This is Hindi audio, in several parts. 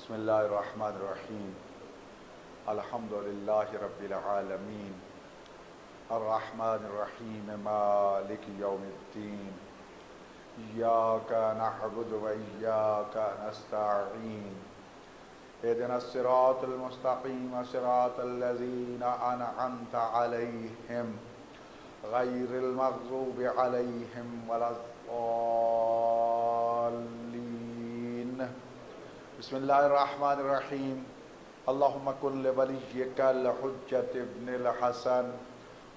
बिस्मिल्लाहिर्रहमानिर्रहीम अल्हम्दुलिल्लाहि रब्बिल आलमीन अर्रहमानिर्रहीम मालिकि यौमिद्दीन इय्याका नअबुदु व इय्याका नस्तईन इहदिनस सिरातल मुस्तक़ीम सिरातल लज़ीना अनअमता अलैहिम गैरिल मग़ज़ूबि अलैहिम वलद्दाल्लीन। बिस्मिल्लाहिर्रहमानिर्रहीम अल्लाहुम्मा कुल्लि वलिय्यिकल हुज्जत इब्निल हसन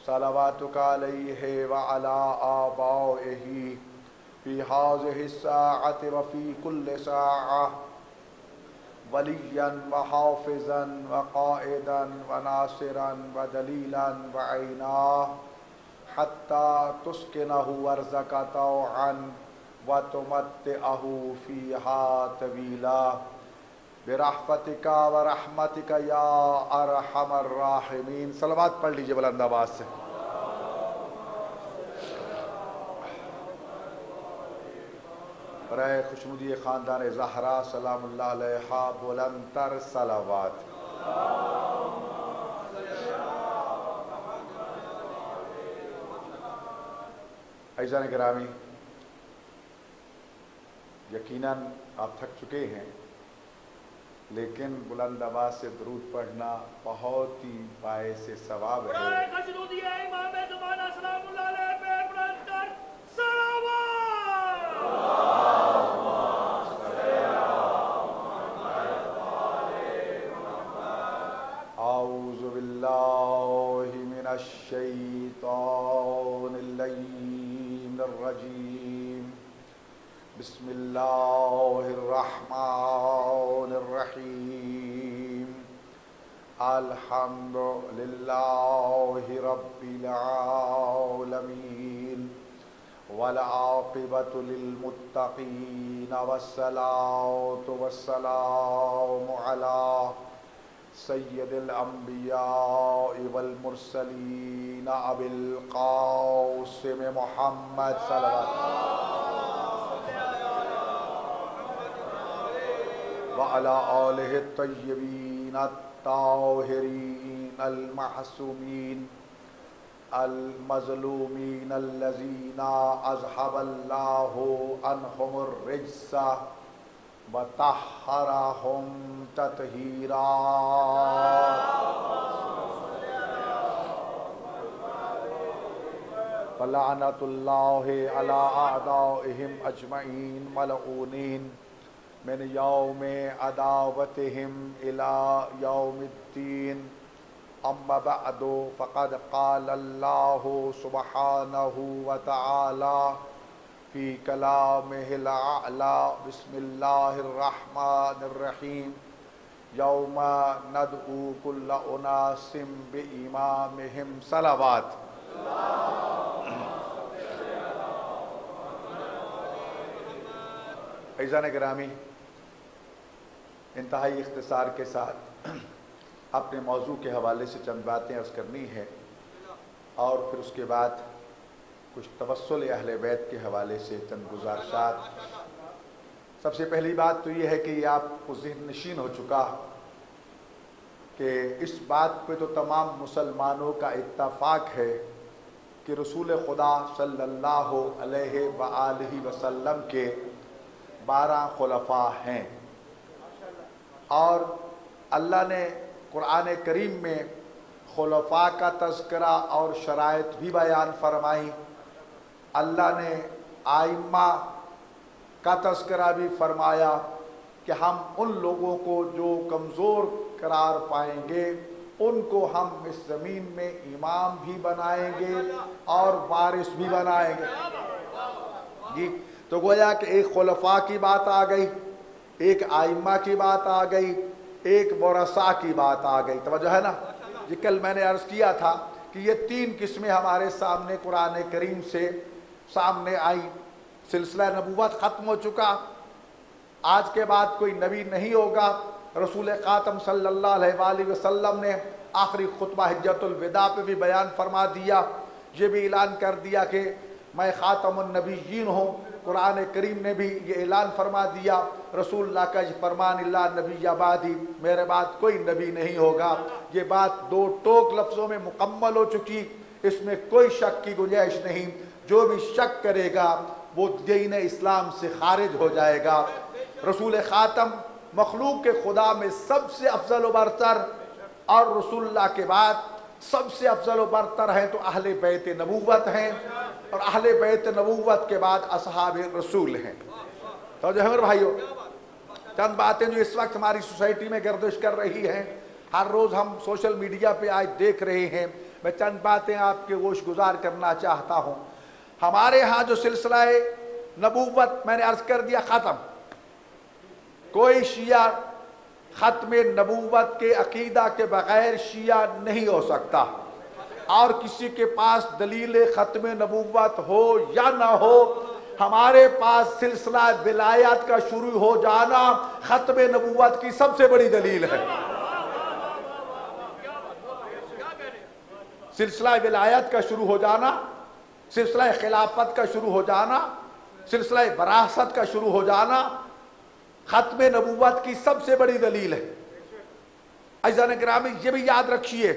सलवातुका अलैहि व अला आबाइही फी हाज़िहि साअति व फी कुल्लि साअह वलिय्यन व हाफ़िज़न व क़ाइदन व नासिरन व दलीलन व ऐना हत्ता तुस्किनहु अर्ज़का तौअन व तुमत्तिअहु फ़ीहा तवीला बिरहमतिका व रहमतिका या अरहमर राहिमीन। सलवात पढ़ लीजिए बुलंद आवाज़ से। बराए खुशनुदी ख़ानदान ज़हरा सलामुल्लाह अलैहा बुलंदतर सलावात। अज़ीज़ान गिरामी, यकीनन आप थक चुके हैं, लेकिन बुलंद आवाज़ से दरूद पढ़ना बहुत ही बायस सवाब है। आऊज़ु बिल्लाहि मिनश शैतानिर रजीम। बिस्मिल्लाहिर्रहमानिर्रहीम। अल्हम्दुलिल्लाहि रब्बिल आलमीन वल आक़िबतु लिल मुत्तक़ीन वस्सलातु वस्सलामु अला सय्यदिल अंबिया वल मुरसलीन अबिल क़ासिम मुहम्मद व अला आलिहि तय्यबीन अत्ताहिरीन अल महसूमीन अल मज़लूमीन अल्लज़ीना अज़हबल्लाहु अन्हुमुर रिज्सा व तह्हरहुम तत्हीरा। वलअनतुल्लाहि अला अअदाइहिम अजमईन मलऊनीन मिन यौमि अदावतिहिम इला यौमिद्दीन। अम्मा बअदु फ़क़द क़ालल्लाहु सुब्हानहु व तआला फ़ी कलामिहिल अअला बिस्मिल्लाहिर्रहमानिर्रहीम यौमा नदउ कुल्ल उनासिम बिइमामिहिम। सलावात। अज़ीज़ान गिरामी, इंतहाई इख्तिसार के साथ अपने मौजू के हवाले से चंद बातें अर्ज़ करनी है और फिर उसके बाद कुछ तवस्सुल अहले बैत के हवाले से चंद गुज़ारिशात। सबसे पहली बात तो ये है कि ये आपको ज़हन नशीन हो चुका कि इस बात पे तो तमाम मुसलमानों का इत्तफ़ाक़ है कि रसूल खुदा सल्लल्लाहु अलैहि व आलिहि वसल्लम के 12 खुलफ़ा हैं और अल्लाह ने कुरान करीम में खुलफ़ा का तज़किरा और शराइत भी बयान फरमाई। अल्लाह ने आइम्मा का तज़किरा भी फरमाया कि हम उन लोगों को जो कमज़ोर करार पाएंगे उनको हम इस ज़मीन में इमाम भी बनाएंगे और वारिस भी बनाएंगे। जी, तो गोया कि एक खुलफ़ा की बात आ गई, एक आइम्मा की बात आ गई, एक वरसा की बात आ गई। तवज्जो है ना जी। कल मैंने अर्ज़ किया था कि ये 3 किस्में हमारे सामने कुरान करीम से सामने आई। सिलसिला नबूवत ख़त्म हो चुका, आज के बाद कोई नबी नहीं होगा। रसूल ख़ातम सल्लल्लाहु अलैहि वसल्लम ने आखिरी खुतबा हिज्जतुल विदा पे भी बयान फरमा दिया, ये भी ऐलान कर दिया कि मैं ख़ातमुन नबिय्यीन हूँ कुरान करीम ने भी ये ऐलान फरमा दिया, रसूलुल्लाह का फरमान इल्ला नबी आबादी, मेरे बाद कोई नबी नहीं होगा। ये बात दो टोक लफ्ज़ों में मुकम्मल हो चुकी, इसमें कोई शक की गुंजाइश नहीं। जो भी शक करेगा वो दीन इस्लाम से खारिज हो जाएगा। रसूल ख़ातम मखलूक के खुदा में सबसे अफजल व बरतर, और रसूलुल्लाह के बाद सबसे अफजल व बरतर हैं तो अहले बैत नबूवत हैं, और अहले बैत नबूवत के बाद असहाबे रसूल हैं। तो जो है मेरे भाइयों, चंद बातें जो इस वक्त हमारी सोसाइटी में गर्दिश कर रही हैं, हर रोज़ हम सोशल मीडिया पे आज देख रहे हैं, मैं चंद बातें आपके गोश गुजार करना चाहता हूँ। हमारे यहाँ जो सिलसिला नबूवत मैंने अर्ज कर दिया ख़त्म, कोई शिया ख़त्म नबूवत के अकीदा के बग़ैर शिया नहीं हो सकता, और किसी के पास दलील ख़त्म नबूवत हो या ना हो, हमारे पास सिलसिला विलायत का शुरू हो जाना ख़त्म नबूवत की सबसे बड़ी दलील है। सिलसिला विलायत का शुरू हो जाना, सिलसिला खिलाफत का शुरू हो जाना, सिलसिला वरासत का शुरू हो जाना ख़त्म नबूवत की सबसे बड़ी दलील है। अज़ीज़ान गिरामी, ये भी याद रखिए,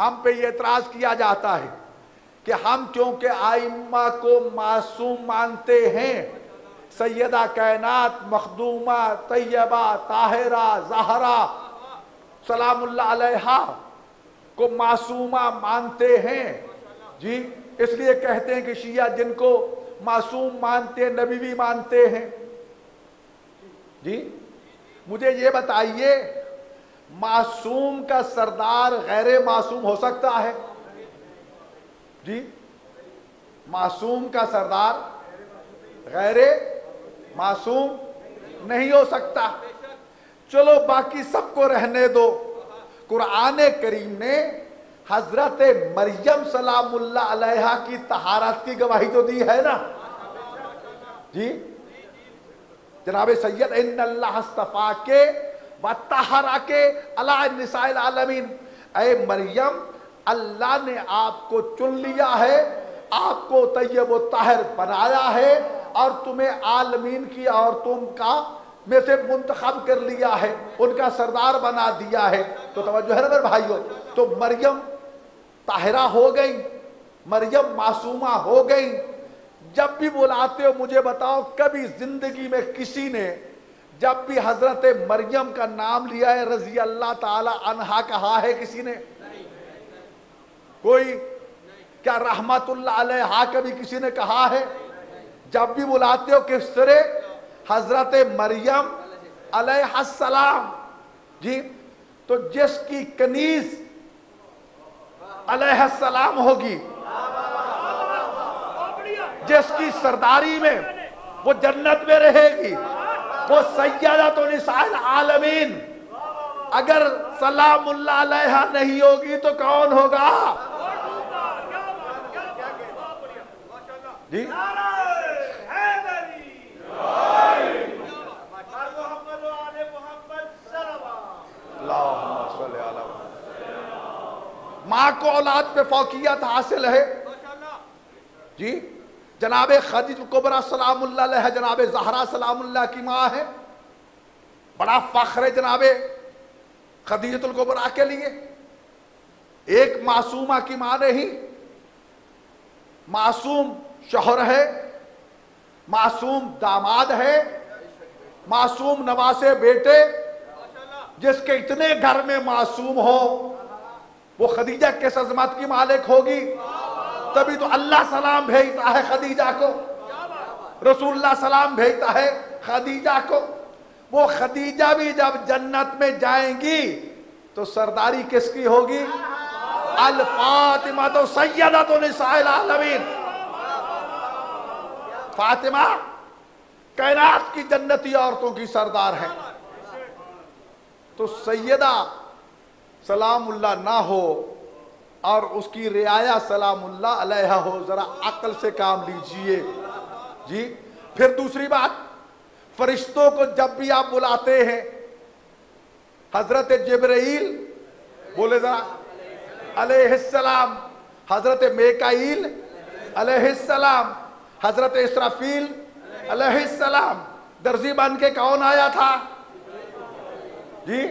हम पे ये एतराज़ किया जाता है कि हम क्योंकि आइम्मा को मासूम मानते हैं, सैयदा कायनात मखदूमा तैयबा ताहिरा ज़हरा सलामुल्लाह अलैहा को मासूमा मानते हैं जी, इसलिए कहते हैं कि शिया जिनको मासूम मानते हैं नबी भी मानते हैं जी। मुझे ये बताइए, मासूम का सरदार गैर मासूम हो सकता है जी? मासूम का सरदार गैर मासूम नहीं हो सकता। चलो बाकी सबको रहने दो, कुरान करीम ने हजरत मरियम सलामुल्लाह अलैहा की तहारत की गवाही तो दी है ना जी। जनाब सैयद इन्नल्लाह अस्तफा के व तहरा के अला निसाइल आलमीन, ऐ मरियम अल्लाह ने आपको चुन लिया है, आपको तैयब व ताहिर बनाया है, और तुम्हें आलमीन की औरतों का में से मुंतखब कर लिया है, उनका सरदार बना दिया है। तो तवज्जो है ना मेरे भाइयों, तो मरियम ताहिरा हो गई, मरियम मासूमा हो गई। जब भी बुलाते हो मुझे बताओ, कभी जिंदगी में किसी ने जब भी हजरत मरियम का नाम लिया है रजी अल्लाह ताला अन्हा कहा है किसी ने? कोई क्या रहमतुल्लाह अलैहा कभी किसी ने कहा है? जब भी बुलाते हो किस तरह हजरत मरियम अलैहिस्सलाम जी, तो जिसकी कनीज अलैहिस्सलाम होगी, जिसकी सरदारी में वो जन्नत में रहेगी, वो सैयदतुन निसाइल आलमीन। अगर सलामुल्लाह अलैहा नहीं होगी तो कौन होगा जी? माँ को औलाद पे फौकियत हासिल है जी। जनाब खदीजा कुबरा सलामुल्लाह अलैहा जनाब ज़हरा सलामुल्लाह की माँ है। बड़ा फख्र है जनाब खदीजतुल कुबरा के लिए। एक मासूमा की माँ नहीं, मासूम शौहर है, मासूम दामाद है, मासूम नवासे बेटे, जिसके इतने घर में मासूम हो, वो खदीजा के अज़मत की मालिक होगी। तभी तो अल्लाह सलाम भेजता है खदीजा को, रसूलुल्लाह सलाम भेजता है खदीजा को। वो खदीजा भी जब जन्नत में जाएंगी तो सरदारी किसकी होगी? अल फातिमा तो सैयदतुन निसाइल आलमीन। फातिमा कायनात की जन्नती औरतों की सरदार है। तो सैयदा सलामुल्लाह ना हो और उसकी रियाया सलामुल्लाह अलैहा हो, जरा अक्ल से काम लीजिए जी। फिर दूसरी बात, फरिश्तों को जब भी आप बुलाते हैं, हजरत जिब्राइल बोले जरा अलैहिस्सलाम, हजरत मीकाईल अलैहिस्सलाम, हजरत इसराफील अलैहिस्सलाम। दर्जी बन के कौन आया था जी?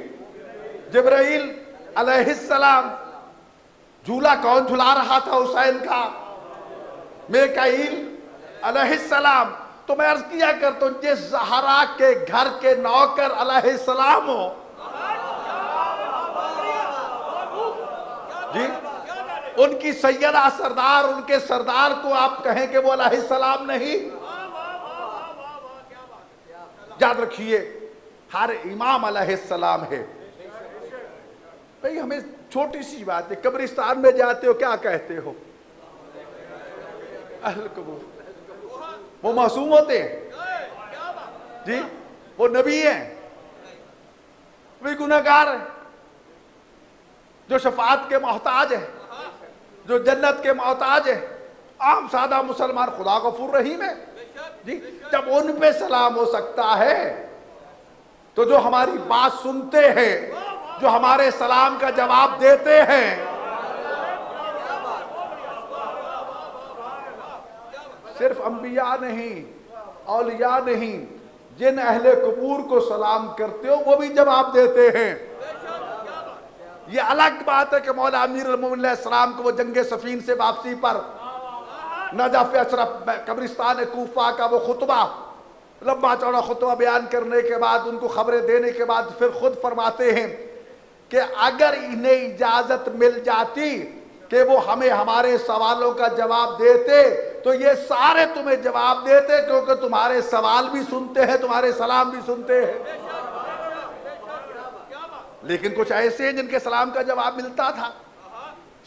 जिब्राइल अलैहिस्सलाम। झूला कौन झुला रहा था हुसैन का? मीकाईल अलैहिस्सलाम। तो मैं अर्ज किया करता हूं, जिस ज़हरा के घर के नौकर अलैहिस्सलाम हो जी, उनकी सैयदा सरदार, उनके सरदार को आप कहें कि वो अलैहिस्सलाम नहीं? याद रखिए, हर इमाम अलैहिस्सलाम है। भाई हमें छोटी सी बात है, कब्रिस्तान में जाते हो क्या कहते हो? अहल कबूर। वो मासूम होते हैं जी, वो नबी हैं, वे गुनहगार हैं, जो शफाअत के मोहताज है, जो जन्नत के मोहताज है। आम सादा मुसलमान खुदा गफूर रहीम है जी। जब उन पे सलाम हो सकता है तो जो हमारी बात सुनते हैं, जो हमारे सलाम का जवाब देते हैं, सिर्फ अंबिया नहीं, औलिया नहीं, जिन अहले कबूर को सलाम करते हो वो भी जवाब देते हैं। ये अलग बात है कि मौला अमीर अल-मोमिनीन सलाम को वो जंगे सफीन से वापसी पर नजफ अशरफ कब्रिस्तान कूफा का वो खुतबा, लंबा चौड़ा खुतबा बयान करने के बाद, उनको खबरें देने के बाद फिर खुद फरमाते हैं कि अगर इन्हें इजाजत मिल जाती कि वो हमें हमारे सवालों का जवाब देते तो ये सारे तुम्हें जवाब देते, क्योंकि तुम्हारे सवाल भी सुनते हैं, तुम्हारे सलाम भी सुनते हैं। लेकिन कुछ ऐसे हैं जिनके सलाम का जवाब मिलता था।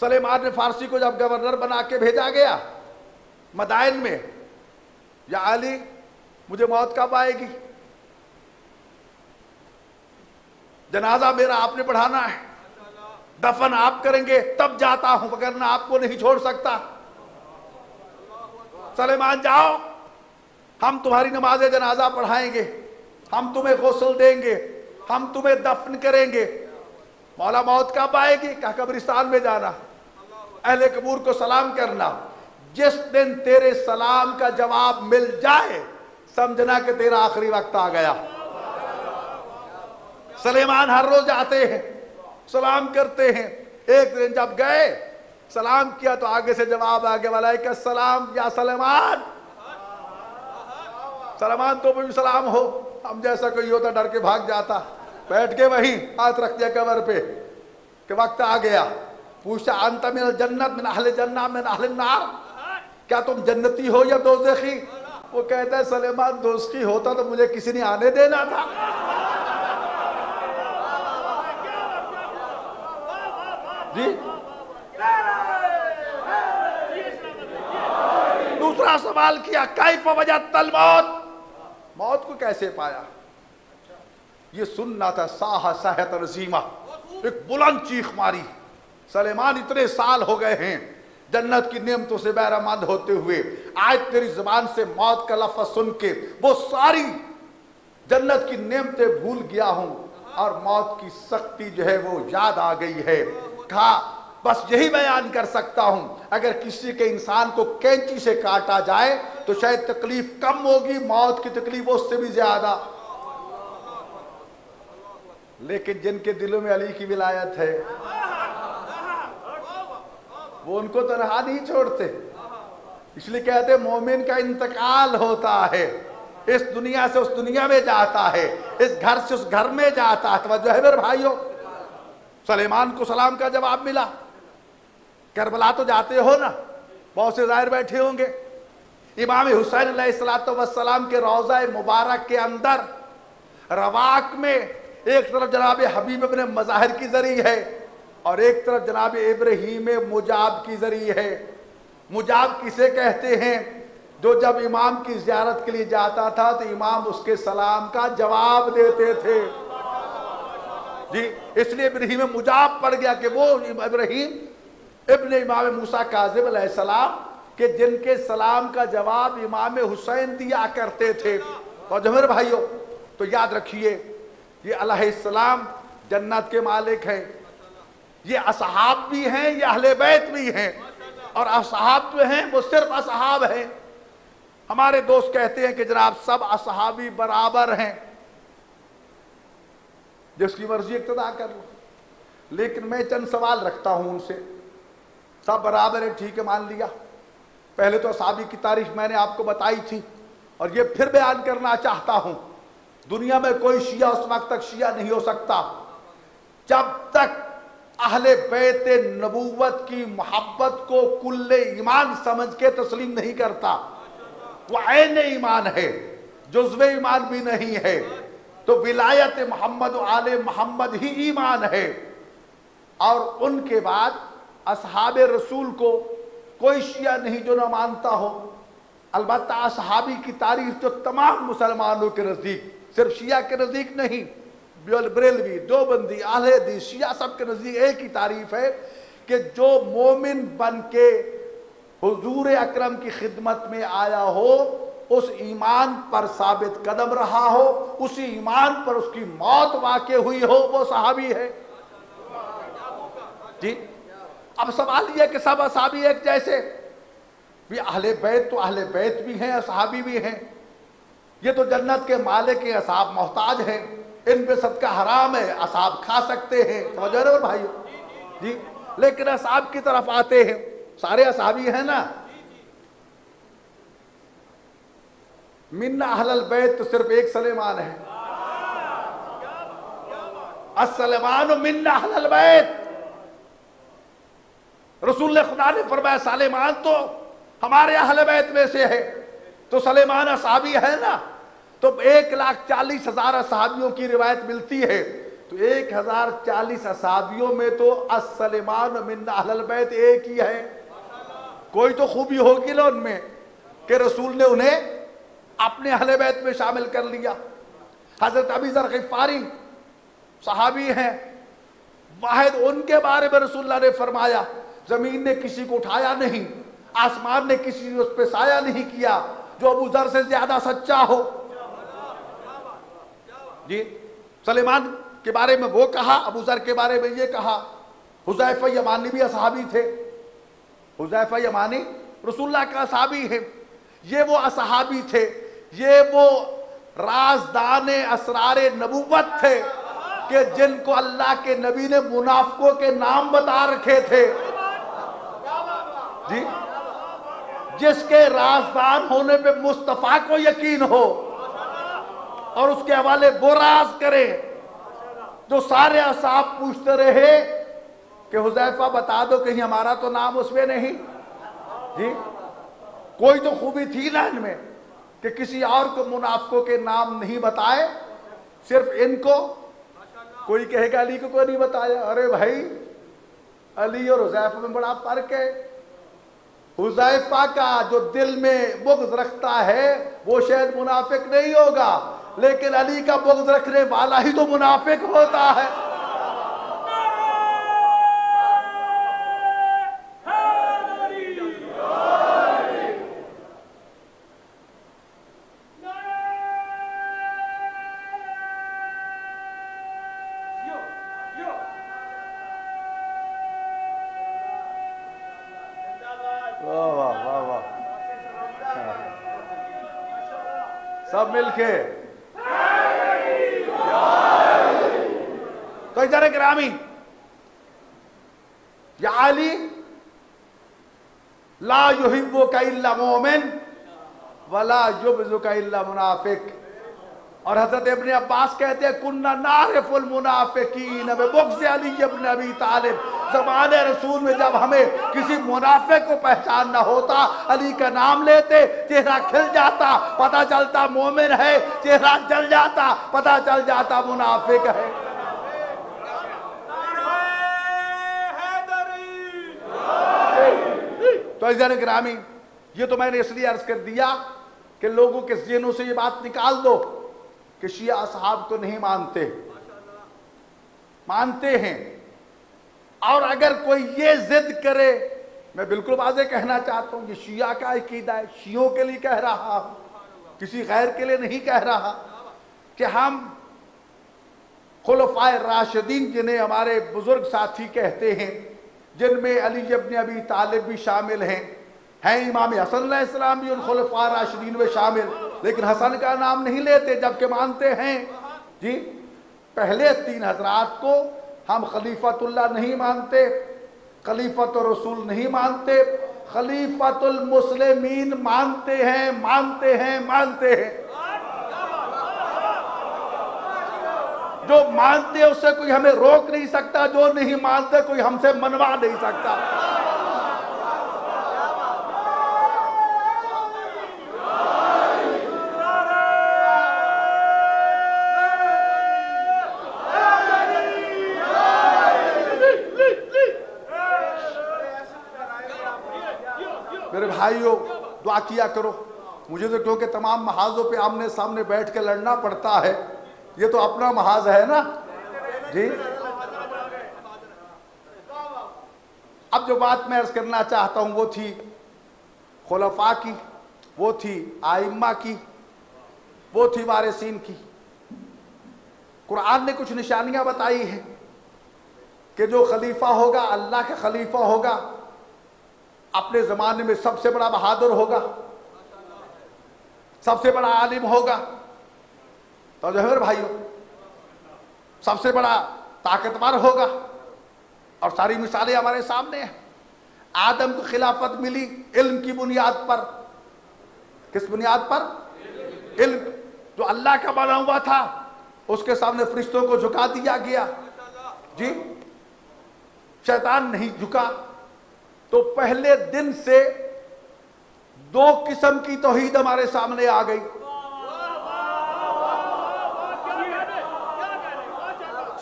सलेमान ने फारसी को जब गवर्नर बना के भेजा गया मदाइन में, या अली मुझे मौत कब आएगी, जनाजा मेरा आपने पढ़ाना है, दफन आप करेंगे तब जाता हूं, वरना आपको नहीं छोड़ सकता। सलेमान जाओ, हम तुम्हारी नमाज जनाजा पढ़ाएंगे, हम तुम्हें गौसल देंगे, हम तुम्हें दफन करेंगे। मौला मौत कब आएगी? कहा कब्रिस्तान में जाना, अहले कबूर को सलाम करना। जिस दिन तेरे सलाम का जवाब मिल जाए समझना कि तेरा आखिरी वक्त आ गया। सलेमान हर रोज आते हैं, सलाम करते हैं। एक दिन जब गए, सलाम किया तो आगे से जवाब आ गया, वालेकुम सलाम या सलेमान। सलेमान तो भी सलाम हो, हम जैसा कोई होता डर के भाग जाता, बैठ के वहीं हाथ रख दिया कमर पे कि वक्त आ गया। पूछा अंत मिनल जन्नत मिन अहले जन्नत मिन अहले नार, क्या तुम जन्नती हो या दोज़खी? वो कहता है सलेमान दोज़खी होता तो मुझे किसी ने आने देना था। जी दूसरा सवाल किया, कैफ वजदतल मौत, मौत को कैसे पाया? ये सुनना था। साह सहत रजीमा, एक बुलंद चीख मारी। सलेमान इतने साल हो गए हैं जन्नत की नेमतों से बहरामंद होते हुए, आज तेरी जुबान से मौत का लफ्ज सुन के वो सारी जन्नत की नेमतें भूल गया हूं और मौत की सख्ती जो है वो याद आ गई है। कहा बस यही बयान कर सकता हूं, अगर किसी के इंसान को कैंची से काटा जाए तो शायद तकलीफ कम होगी, मौत की तकलीफ उससे भी ज्यादा। लेकिन जिनके दिलों में अली की विलायत है वो उनको तनहा नहीं छोड़ते। इसलिए कहते मोमिन का इंतकाल होता है, इस दुनिया से उस दुनिया में जाता है, इस घर से उस घर में जाता है। तवज्जो है मेरे भाइयों, सलेमान को सलाम का जवाब मिला। करबला तो जाते हो ना, बहुत से ज़ाहिर बैठे होंगे। इमाम हुसैन अलैहिस्सलाम के रोज़ा मुबारक के अंदर रवाक में एक तरफ जनाब हबीब इब्न मज़ाहिर की जरी है और एक तरफ जनाब इब्राहीम मुजाब की जरी है। मुजाब किसे कहते हैं? जो जब इमाम की ज़ियारत के लिए जाता था तो इमाम उसके सलाम का जवाब देते थे जी। इसलिए इब्राहीम मुजाब पड़ गया कि वो इब्राहीम इब्न इमाम मूसा काज़िम अलैहिस्सलाम के जिनके सलाम का जवाब इमाम हुसैन दिया करते थे। और मेरे भाइयों तो याद रखिए, ये अलैहिस्सलाम जन्नत के मालिक हैं, ये असहाब भी हैं, ये अहले बैत भी हैं। और असहाब जो हैं वो सिर्फ असहाब हैं, हमारे दोस्त कहते हैं कि जनाब सब असहाबी बराबर हैं, जिसकी मर्जी इक्तदा कर लो, लेकिन मैं चंद सवाल रखता हूं उनसे। सब बराबर है, ठीक है, मान लिया। पहले तो असहाबी की तारीफ मैंने आपको बताई थी और ये फिर बयान करना चाहता हूं, दुनिया में कोई शिया उस वक्त तक शिया नहीं हो सकता जब तक अहले बैत नबूवत की मोहब्बत को कुल्ले ईमान समझ के तस्लीम नहीं करता। वो ऐन ईमान है, जुज़्वे ईमान भी नहीं है। तो विलायत मोहम्मद आले मोहम्मद ही ईमान है। और उनके बाद असहाबे रसूल को कोई शिया नहीं जो ना मानता हो। अलबत्ता असहाबी की तारीफ तो तमाम मुसलमानों के नज़दीक, सिर्फ शिया के नज़दीक नहीं, बरेलवी, देवबंदी, अहले हदीस, शिया सब के नज़दीक एक ही तारीफ है कि जो मोमिन बन के हुजूर अकरम की खिदमत में आया हो, उस ईमान पर साबित कदम रहा हो, उसी ईमान पर उसकी मौत वाक़े हुई हो, वो सहाबी है जी। अब सवाल यह कि सब असहाबी एक जैसे भी, अहले बैत तो अहले बैत भी हैं, असहाबी भी हैं। ये तो जन्नत के मालिक के असहाब मोहताज हैं, इन पे सदका हराम है, असहाब खा सकते हैं, समझ रहे हो भाइयों जी। लेकिन असहाब की तरफ आते हैं, सारे असहाबी हैं ना। मिन्ना अहलल बैत तो सिर्फ एक सलेमान है, अस्सलामान मिन्ना अहलल बैत। रसूल खुदा ने फरमाया सलेमान तो हमारे अहले बैत में से है, तो सलेमान असहाबी है ना। तो 1,40,000 असहाबियों की रिवायत मिलती है, तो 1,040 असहाबियों में तो अस्सलामान मिन अहलल बैत एक ही है। कोई तो खूबी होगी ना उनमें कि रसूल ने उन्हें अपने अहले बैत में शामिल कर लिया। हजरत अबू ज़र ग़िफ़ारी सहाबी हैं, वाहिद उनके बारे में रसूलुल्लाह ने फरमाया जमीन ने किसी को उठाया नहीं, आसमान ने किसी ने उस पर साया नहीं किया जो अबू ज़र से ज्यादा सच्चा हो जी। सलेमान के बारे में वो कहा, अबू ज़र के बारे में ये कहा। हुज़ैफ़ा यमानी भी असहाबी थे, हुज़ैफ़ा यमानी रसूलुल्लाह का असहाबी है। ये वो असहाबी थे, ये वो राज़दाने असरारे नबूवत थे कि जिनको अल्लाह के नबी ने मुनाफिकों के नाम बता रखे थे जी। जिसके राज़दान होने पे मुस्तफ़ा को यकीन हो और उसके हवाले वो राज करे, जो सारे असहाब पूछते रहे कि हुज़ैफ़ा बता दो कहीं हमारा तो नाम उसमें नहीं जी। कोई तो खूबी थी ना इनमें कि किसी और को मुनाफिकों के नाम नहीं बताए, सिर्फ इनको। कोई कहेगा अली को कोई नहीं बताया, अरे भाई अली और हुज़ैफ़ा में बड़ा फर्क है। हुज़ैफ़ा का जो दिल में बुग़्ज़ रखता है वो शायद मुनाफिक नहीं होगा, लेकिन अली का बुग़्ज़ रखने वाला ही तो मुनाफिक होता है। सब मिलके तो इधर ग्रामी या अली ला युहिब्बुका इल्ला मोमिन वला युबज़ुका इल्ला मुनाफिक। और हज़रत इब्न अब्बास कहते हैं कुन्ना नारिफुल मुनाफिकीन बिबुग़्ज़ि अली इब्न अबी तालिब। ज़माने रसूल में जब हमें किसी मुनाफिक को पहचानना होता, अली का नाम लेते, चेहरा खिल जाता, पता चलता मोमिन है, चेहरा जल जाता, पता चल जाता मुनाफिक है। तो इज़्ज़त ग्रामी, ये तो मैंने इसलिए अर्ज कर दिया कि लोगों के ज़हनों से ये बात निकाल दो कि शिया असहाब को नहीं मानते, मानते हैं। और अगर कोई ये जिद करे, मैं बिल्कुल वाज़ेह कहना चाहता हूं, ये शिया का अकीदा है, शियों के लिए कह रहा हूं, किसी गैर के लिए नहीं कह रहा, कि हम खुलफाए राशिदीन जिन्हें हमारे बुजुर्ग साथी कहते हैं, जिनमें अली इब्न अबी तालिब भी शामिल हैं, हैं इमाम हसन अलैहिस्सलाम भी उन खुलफा राशिदीन में शामिल, लेकिन हसन का नाम नहीं लेते, जबकि मानते हैं जी पहले 3 हजरात को हम खलीफतुल्लाह नहीं मानते, खलीफतुर रसूल नहीं मानते, खलीफतुल मुस्लिमीन मानते हैं, मानते हैं, मानते हैं। जो मानते हैं उससे कोई हमें रोक नहीं सकता, जो नहीं मानते कोई हमसे मनवा नहीं सकता। मेरे भाइयों दुआ किया करो, मुझे तो क्योंकि तमाम महाजों पे आमने सामने बैठ के लड़ना पड़ता है, ये तो अपना महाज है ना जी। अब जो बात मैं अर्ज करना चाहता हूं वो थी खुलफा की, वो थी आइम्मा की, वो थी वारिसीन की। कुरान ने कुछ निशानियां बताई हैं कि जो खलीफा होगा अल्लाह का खलीफा होगा, अपने जमाने में सबसे बड़ा बहादुर होगा, सबसे बड़ा आलिम होगा, तो जो भाइयों सबसे बड़ा ताकतवर होगा। और सारी मिसालें हमारे सामने हैं। आदम को खिलाफत मिली इल्म की बुनियाद पर। किस बुनियाद पर? इल्म। जो अल्लाह का बना हुआ था उसके सामने फरिश्तों को झुका दिया गया जी, शैतान नहीं झुका। तो पहले दिन से 2 किस्म की तौहीद हमारे सामने आ गई।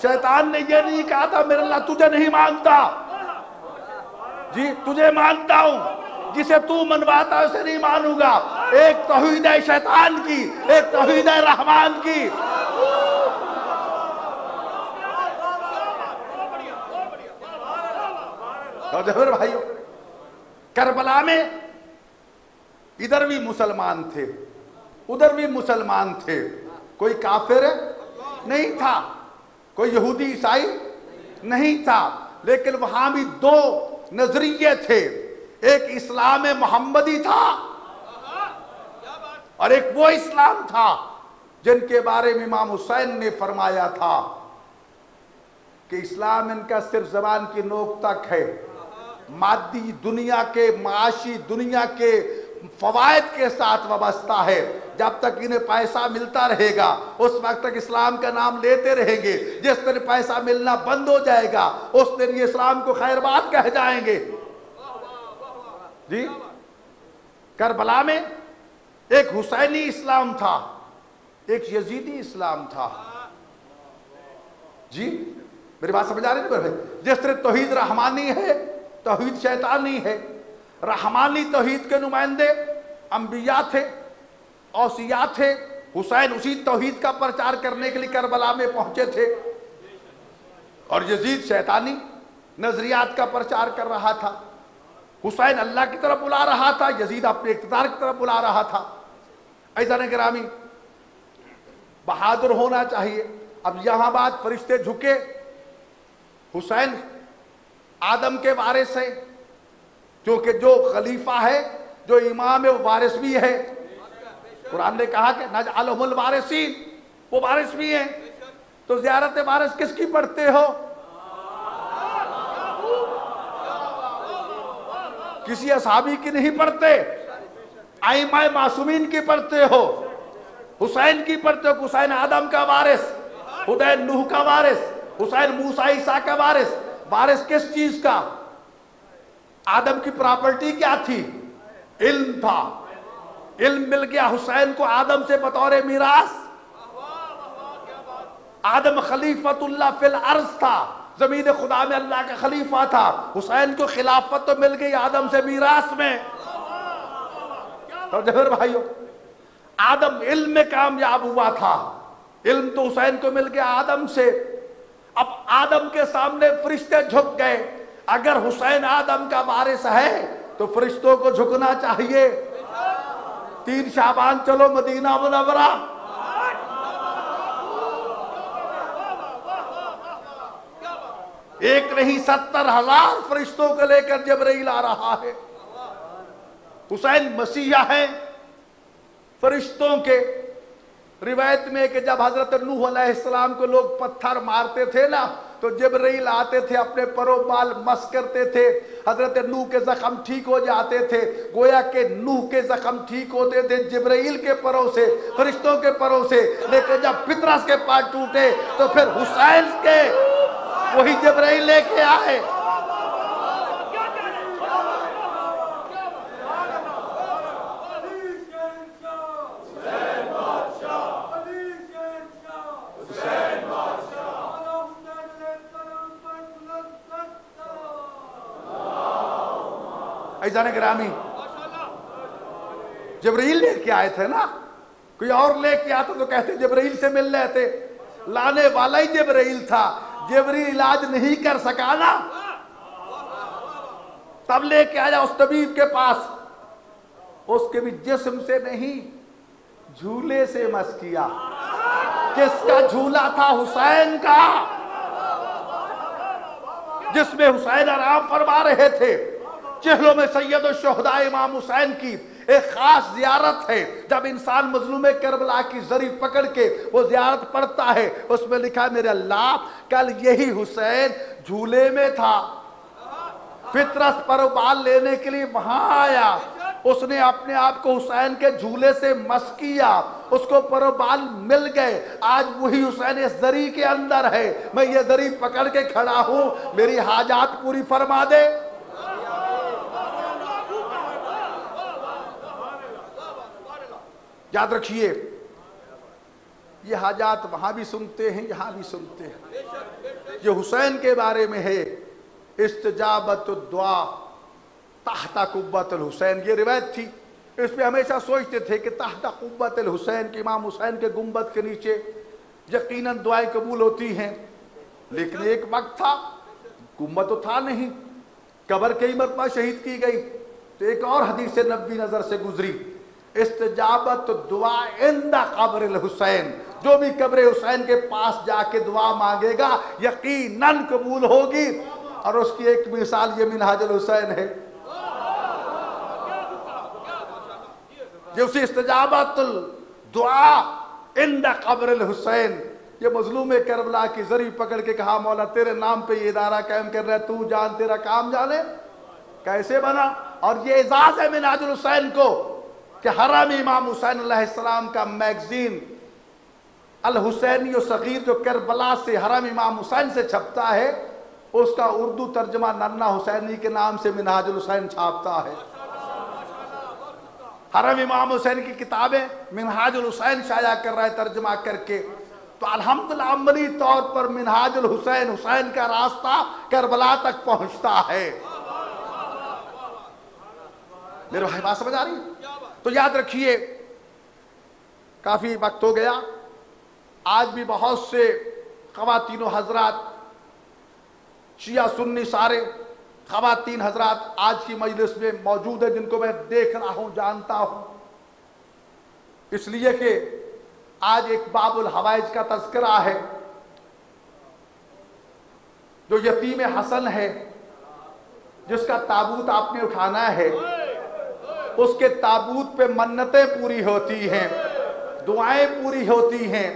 शैतान ने यह नहीं कहा था मेरे अल्लाह तुझे नहीं मानता जी, तुझे मानता हूं, जिसे तू मनवाता है उसे नहीं मानूंगा। एक तौहीद है शैतान की, एक तौहीद है रहमान की। तो भाइयों करबला में इधर भी मुसलमान थे, उधर भी मुसलमान थे, कोई काफिर नहीं था, कोई यहूदी ईसाई नहीं था, लेकिन वहां भी 2 नजरिए थे। एक इस्लाम मोहम्मदी था और एक वो इस्लाम था जिनके बारे में इमाम हुसैन ने फरमाया था कि इस्लाम इनका सिर्फ ज़बान की नोक तक है, मादी दुनिया के, माशी दुनिया के फवायद के साथ वाबस्ता है। जब तक इन्हें पैसा मिलता रहेगा उस वक्त तक इस्लाम का नाम लेते रहेंगे। जिस दिन पैसा मिलना बंद हो जाएगा उस दिन ये इस्लाम को खैरबाद कह जाएंगे जी। करबला में एक हुसैनी इस्लाम था, एक यजीदी इस्लाम था जी। मेरी बात समझ आ रही है? जिस तरह तौहीद रहमानी है, तौहीद शैतानी है। रहमानी तौहीद के नुमाइंदे अंबिया थे, औसिया थे। हुसैन उसी तौहीद का प्रचार करने के लिए करबला में पहुंचे थे। और यजीद शैतानी नजरियात का प्रचार कर रहा था। हुसैन अल्लाह की तरफ बुला रहा था, यजीद अपने इख्तियार की तरफ बुला रहा था। ऐसा नहीं गिरामी बहादुर होना चाहिए। अब यहां बात फरिश्ते झुके, हुसैन आदम के वारिस है, क्योंकि जो खलीफा है, जो इमाम है, वो वारिस भी है। कुरान ने कहा कि नजअलहुल वारिसीन, वो वारिस भी है। तो ज़ियारत वारिस किसकी पढ़ते हो? किसी असहाबी की नहीं पढ़ते, आइमाए मासूमीन की पढ़ते हो, हुसैन की पढ़ते हो। हुसैन आदम का वारिस, हुसैन नूह का वारिस, हुसैन मूसा ईसा का वारिस। वारिस किस चीज का? आदम की प्रॉपर्टी क्या थी? इल्म था। इल्म मिल गया हुसैन को आदम से बतौर मीरास। आदम खलीफतुल्लाह फिल अर्ज था, जमीन खुदा में अल्लाह का खलीफा था। हुसैन को खिलाफत तो मिल गई आदम से मीरास में। तो जहर भाइयों, आदम इल्म में कामयाब हुआ था, इल्म तो हुसैन को मिल गया आदम से। अब आदम के सामने फरिश्ते झुक गए। अगर हुसैन आदम का वारिस है तो फरिश्तों को झुकना चाहिए। 3 शाबान चलो मदीना मुनव्वरा। एक नहीं 70,000 फरिश्तों को लेकर जिब्रील आ रहा है। हुसैन मसीहा है फरिश्तों के। रिवायत में कि जब हजरत नूह अलैहिस्सलाम को लोग पत्थर मारते थे ना, तो जिब्रील आते थे, अपने परो बाल मस करते थे, हजरत नूह के जख्म ठीक हो जाते थे। गोया के नूह के जख्म ठीक होते थे जिब्रील के परों से, फरिश्तों के परों से। लेकिन जब पितरस के पांव टूटे तो फिर हुसैन के वही जिब्रील लेके आए। ऐसा ग्रामी जिब्रील लेके आए थे ना, कोई और लेके आता तो कहते जिब्रील से मिल रहे थे। लाने वाला ही जिब्रील था, जिब्रील इलाज नहीं कर सका ना, तब लेके आया उस तबीब के पास। उसके भी जिस्म से नहीं, झूले से मस किया। किसका झूला था? हुसैन का, जिसमें हुसैन आराम फरमा रहे थे। चेहलों में सैयद शुहदा इमाम हुसैन की एक खास जियारत है। जब इंसान मजलूम करबला की जरी पकड़ के वो जियारत पढ़ता है, उसमें लिखा है मेरे अल्लाह कल यही हुसैन झूले में था, फितरस पर बाल लेने के लिए वहां आया, उसने अपने आप को हुसैन के झूले से मस किया, उसको पर बाल मिल गए। आज वही हुसैन इस जरी के अंदर है, मैं ये जरी पकड़ के खड़ा हूं, मेरी हाजात पूरी फरमा दे। याद रखिए, ये हाजात वहां भी सुनते हैं, यहां भी सुनते हैं। ये हुसैन के बारे में है, इस्तिजाबत दुआ ताहता कुब्बतुल हुसैन, ये रिवायत थी। इसमें हमेशा सोचते थे कि ताहता कुब्बतुल हुसैन, के इमाम हुसैन के गुंबद के नीचे यकीनन दुआएं कबूल होती हैं। लेकिन एक वक्त था गुंबद तो था नहीं, कब्र कई मरतबा शहीद की गई। तो एक और हदीस नबी नजर से गुजरी, इस्तिजाबत दुआ इंदा कब्र हुसैन, जो भी कब्र हुसैन के पास जाके दुआ मांगेगा यकीनन कबूल होगी। और उसकी एक मिसाल ये मिनहाजुल हुसैन है, जो उसी इस्तिजाबतुल दुआ इंदा कब्र हुसैन, ये मजलूम करबला की जरी पकड़ के कहा मौला तेरे नाम पे ये इदारा कायम कर रहा है, तू जान तेरा काम जाने कैसे बना। और ये एजाज है मिनहाजुल हुसैन को कि हरामी इमाम हुसैन अलैहिस्सलाम का मैगजीन अल हुसैनी सगीर जो करबला से हरामी इमाम हुसैन से छपता है, उसका उर्दू तर्जमा नन्ना हुसैनी के नाम से मिनहाजुल हुसैन छापता है। हरामी इमाम हुसैन की किताबें मिनहाजुल हुसैन शाया कर रहा है तर्जमा करके। तो अल्हम्दुलिल्लाह अमली तौर पर मिनहाजुल हुसैन, हुसैन का रास्ता करबला तक पहुंचता है। मेरे भाई बात समझ आ रही है? तो याद रखिए, काफी वक्त हो गया, आज भी बहुत से खवातीन हजरात, शिया सुन्नी सारे खवातीन हजरात आज की मजलिस में मौजूद है, जिनको मैं देख रहा हूं, जानता हूं। इसलिए कि आज एक बाबुल हवाइज का तज़किरा है, जो यतीम हसन है, जिसका ताबूत आपने उठाना है। उसके ताबूत पे मन्नतें पूरी होती हैं, दुआएं पूरी होती हैं।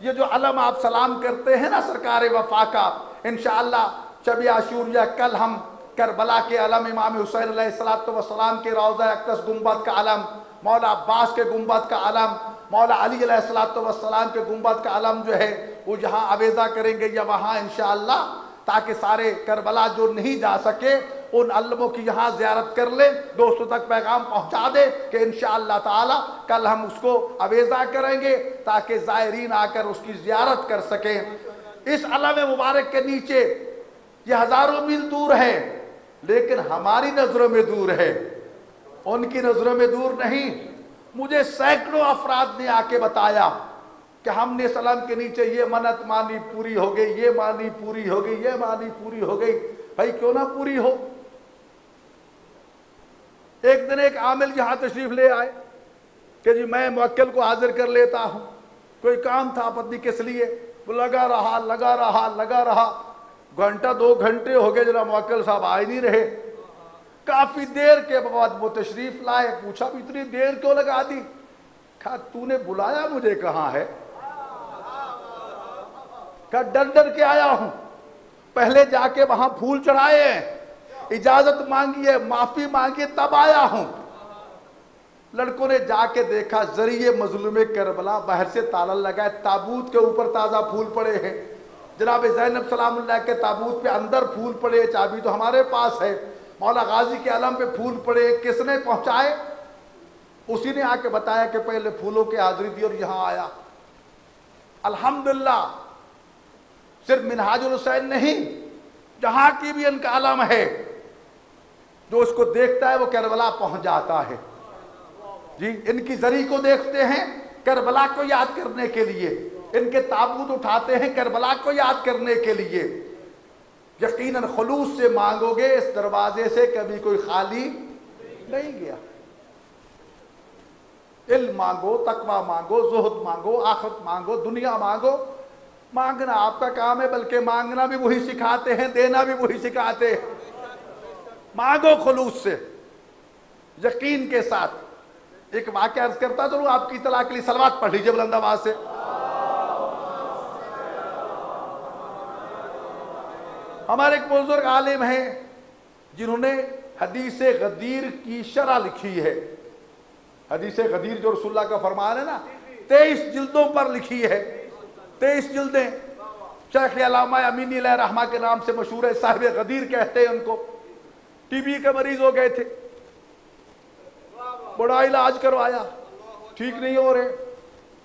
ये जो अलम आप सलाम करते हैं ना सरकार वफा का, इंशाअल्लाह शब आशूरिया कल हम करबला के अलम इमाम हुसैन अलैहिस्सलाम के रौज़ा अक़दस गुंबद का अलम, मौला अब्बास के गुंबद का अलम, मौला अली अलैहिस्सलाम के गुंबद का अलम जो है वो यहाँ अवेज़ा करेंगे या वहाँ इंशाअल्लाह, ताकि सारे करबला जो नहीं जा सके उन अल्लमों की यहाँ ज़ियारत कर ले, दोस्तों तक पैगाम पहुँचा दे कि इंशाअल्लाह ताला कल हम उसको अवेज़ा करेंगे ताकि ज़ायरीन आकर उसकी ज़ियारत कर सकें। इस अलम मुबारक के नीचे ये हज़ारों मील दूर है, लेकिन हमारी नज़रों में दूर है, उनकी नज़रों में दूर नहीं। मुझे सैकड़ों अफराद ने आके बताया कि हमने सलाम के नीचे ये मन्नत मानी पूरी हो गई, ये मानी पूरी हो गई, ये मानी पूरी हो गई। भाई क्यों ना पूरी हो। एक दिन एक आमिल यहाँ तशरीफ ले आए कि जी मैं मुवक्किल को हाजिर कर लेता हूँ, कोई काम था पत्नी किस लिए, वो लगा रहा, घंटा 2 घंटे हो गए, जरा मुवक्किल साहब आ ही नहीं रहे। काफी देर के बाद वो तशरीफ लाए, पूछा भी इतनी देर क्यों लगा दी? कहा तूने बुलाया मुझे कहाँ है? कहा डर डर के आया हूं, पहले जाके वहां फूल चढ़ाए हैं, इजाजत मांगी है, माफी मांगी, तब आया हूं। लड़कों ने जाके देखा जरिए मजलूम करबला, बाहर से ताला लगा है, ताबूत के ऊपर ताजा फूल पड़े हैं। जनाब ज़ैनब सलामुल्लाह के ताबूत पे अंदर फूल पड़े, चाबी तो हमारे पास है। मौला गाजी के आलम पे फूल पड़े, किसने पहुंचाए? उसी ने आके बताया कि पहले फूलों की हाजिरी दी और यहां आया। अल्हम्दुलिल्लाह, सिर्फ मिनहाजुल हुसैन नहीं, जहां की भी इनका आलम है, जो उसको देखता है वो करबला पहुंच जाता है। जी, इनकी जरी को देखते हैं करबला को याद करने के लिए, इनके ताबूत उठाते हैं करबला को याद करने के लिए। यकीनन खुलूस से मांगोगे, इस दरवाजे से कभी कोई खाली नहीं गया। इल्म मांगो, तकवा मांगो, जुहद मांगो, आखिरत मांगो, दुनिया मांगो। मांगना आपका काम है, बल्कि मांगना भी वही सिखाते हैं, देना भी वही सिखाते हैं। मांगो खुलूस से, यकीन के साथ। एक वाक़या अर्ज करता चलूं आपकी इत्तला के लिए, सलवात पढ़ लीजिए बुलंद आवाज से। हमारे एक बुजुर्ग आलिम हैं जिन्होंने हदीस गदीर की शरह लिखी है। हदीस गदीर जो रसूलुल्लाह का फरमान है ना, 23 जिल्दों पर लिखी है, 23 जिल्दें। शेख अल्लामा अमीनी अलैहि रहमा के नाम से मशहूर है, साहिब गदीर कहते हैं उनको। टीबी के मरीज हो गए थे, बड़ा इलाज करवाया, ठीक नहीं हो रहे।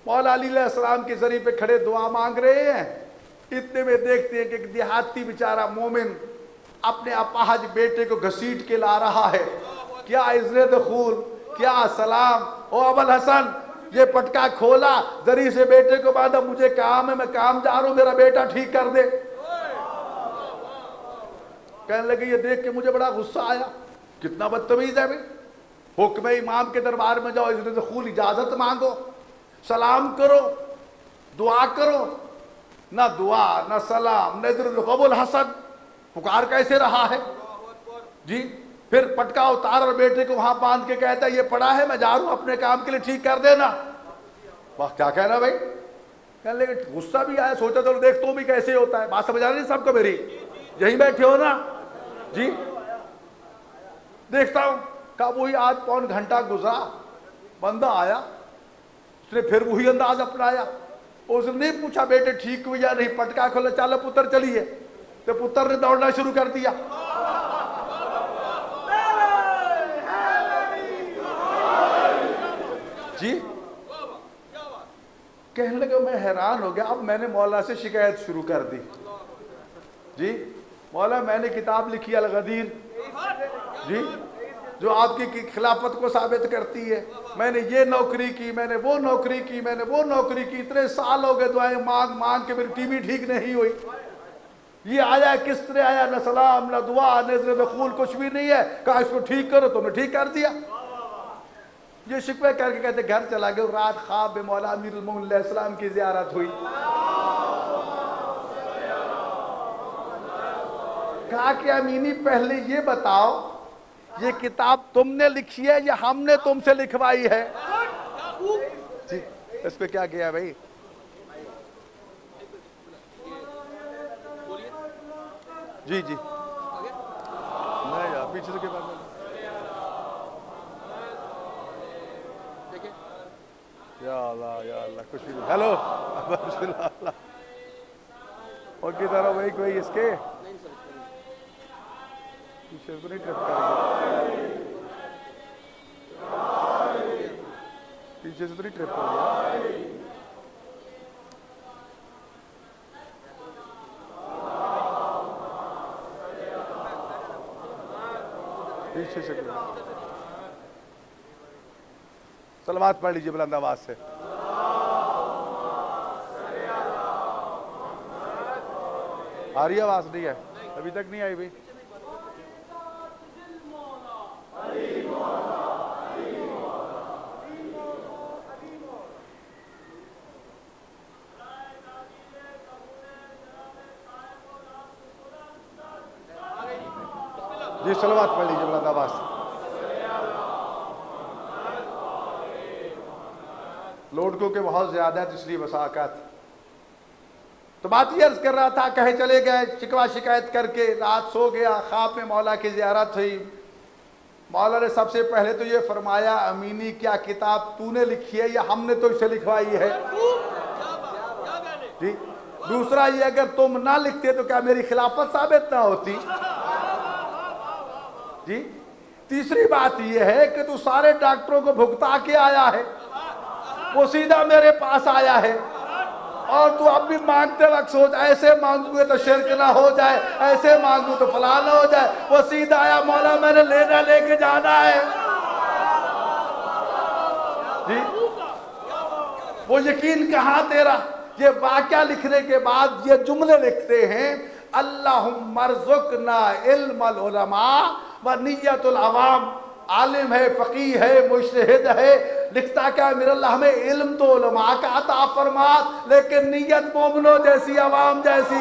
मौला अली अलैहिस्सलाम के जरिए पे खड़े दुआ मांग रहे हैं। इतने में देखते हैं कि एक देहाती बेचारा मोमिन अपने अपाहज बेटे को घसीट के ला रहा है। क्या इज़्ज़े दखूल, क्या सलाम। ओ अबुल हसन, ये पटका खोला, जरी से बेटे को बांधा, मुझे काम है, मैं काम जा रहा हूं, मेरा बेटा ठीक कर दे। कहने लगे ये देख के मुझे बड़ा गुस्सा आया, कितना बदतमीज है भाई। हुक्म इमाम के दरबार में जाओ, इज़्ज़े दखूल, इजाजत मांगो, सलाम करो, दुआ करो। ना दुआ, ना सलाम, न अबुल हसन, पुकार कैसे रहा है जी। फिर पटका उतार और बेटे को वहां बांध के कहता है ये पड़ा है, मैं जा रहा हूं अपने काम के लिए, ठीक कर देना। वाह, क्या कहना भाई। कहने लगे गुस्सा भी आया, सोचा चलो देख तो भी कैसे होता है। बात समझ आ रही है सबको मेरी? यहीं बैठे हो ना जी। देखता हूं, कहा वही आज पौन घंटा गुजरा, बंदा आया, उसने फिर वही अंदाज अपनाया। उसने नहीं पूछा बेटे ठीक हुई या नहीं, पटका खोला, चलो पुत्र चलिए। तो पुत्र ने दौड़ना शुरू कर दिया। जी, कहने लगे मैं हैरान हो गया। अब मैंने मौला से शिकायत शुरू कर दी। जी मौला, मैंने किताब लिखी अल गदीर जी, जो आपकी खिलाफत को साबित करती है। मैंने ये नौकरी की, मैंने वो नौकरी की, मैंने वो नौकरी की, इतने साल हो गए दुआएं मांग मांग के मेरी टीवी ठीक नहीं हुई। ये आया किस तरह आया, न सलाम, न दुआ, न दखूल, कुछ भी नहीं है। कहा इसको ठीक करो, तुमने ठीक कर दिया। ये शिकवे करके कहते घर चला गया। रात ख्वाब में मौला अमीरुल मोमिनीन अलैहिस्सलाम की ज़ियारत हुई। कहा कि अमीनी पहले ये बताओ, ये किताब तुमने लिखी है या हमने तुमसे लिखवाई है? जी, इस पे क्या किया भाई? जी जी, नहीं यार, पीछे से के बाद या अल्लाह कुछ भी। हेलो और की तरह वही कोई इसके पीछे तो नहीं ट्रिप करेंगे, पीछे से तो नहीं ट्रिप करेंगे। पीछे से सलवात पढ़ लीजिए बुलंद आवाज से। आ रही आवाज? नहीं है अभी तक, नहीं आई भाई। जी सलवात पढ़ लीजिए बुलंद आवाज से। लोड को के बहुत ज्यादा है, इसलिए वसाकत। तो बात ये अर्ज कर रहा था, कहे चले गए शिकवा शिकायत करके, रात सो गया, ख्वाब में मौला की ज़ियारत हुई। मौला ने सबसे पहले तो ये फरमाया, अमीनी क्या किताब तूने लिखी है या हमने तो इसे लिखवाई है? जी। दूसरा ये, अगर तुम ना लिखते तो क्या मेरी खिलाफत साबित ना होती? जी। तीसरी बात यह है कि तू सारे डॉक्टरों को भुगता के आया है, वो सीधा मेरे पास आया है, और तू अब भी मांगते वक्त सोच ऐसे मांगूंगे तो शिरक ना हो जाए, ऐसे मांगू तो फलां ना हो जाए। वो सीधा आया, मौला मैंने लेना लेके जाना है। जी। वो यकीन कहाँ तेरा? ये वाक़या लिखने के बाद ये जुमले लिखते हैं, अल्लाहुम्मा अर्ज़ुक़ना इल्मल उलमा व निय्यतुल अवाम। आलिम है, फ़क़ीह है, मुज्तहिद है, लिखता क्या मेरे अल्लाह हमें इल्म तो उलमा का अता फरमा, लेकिन नियत मोमिनों जैसी, अवाम जैसी।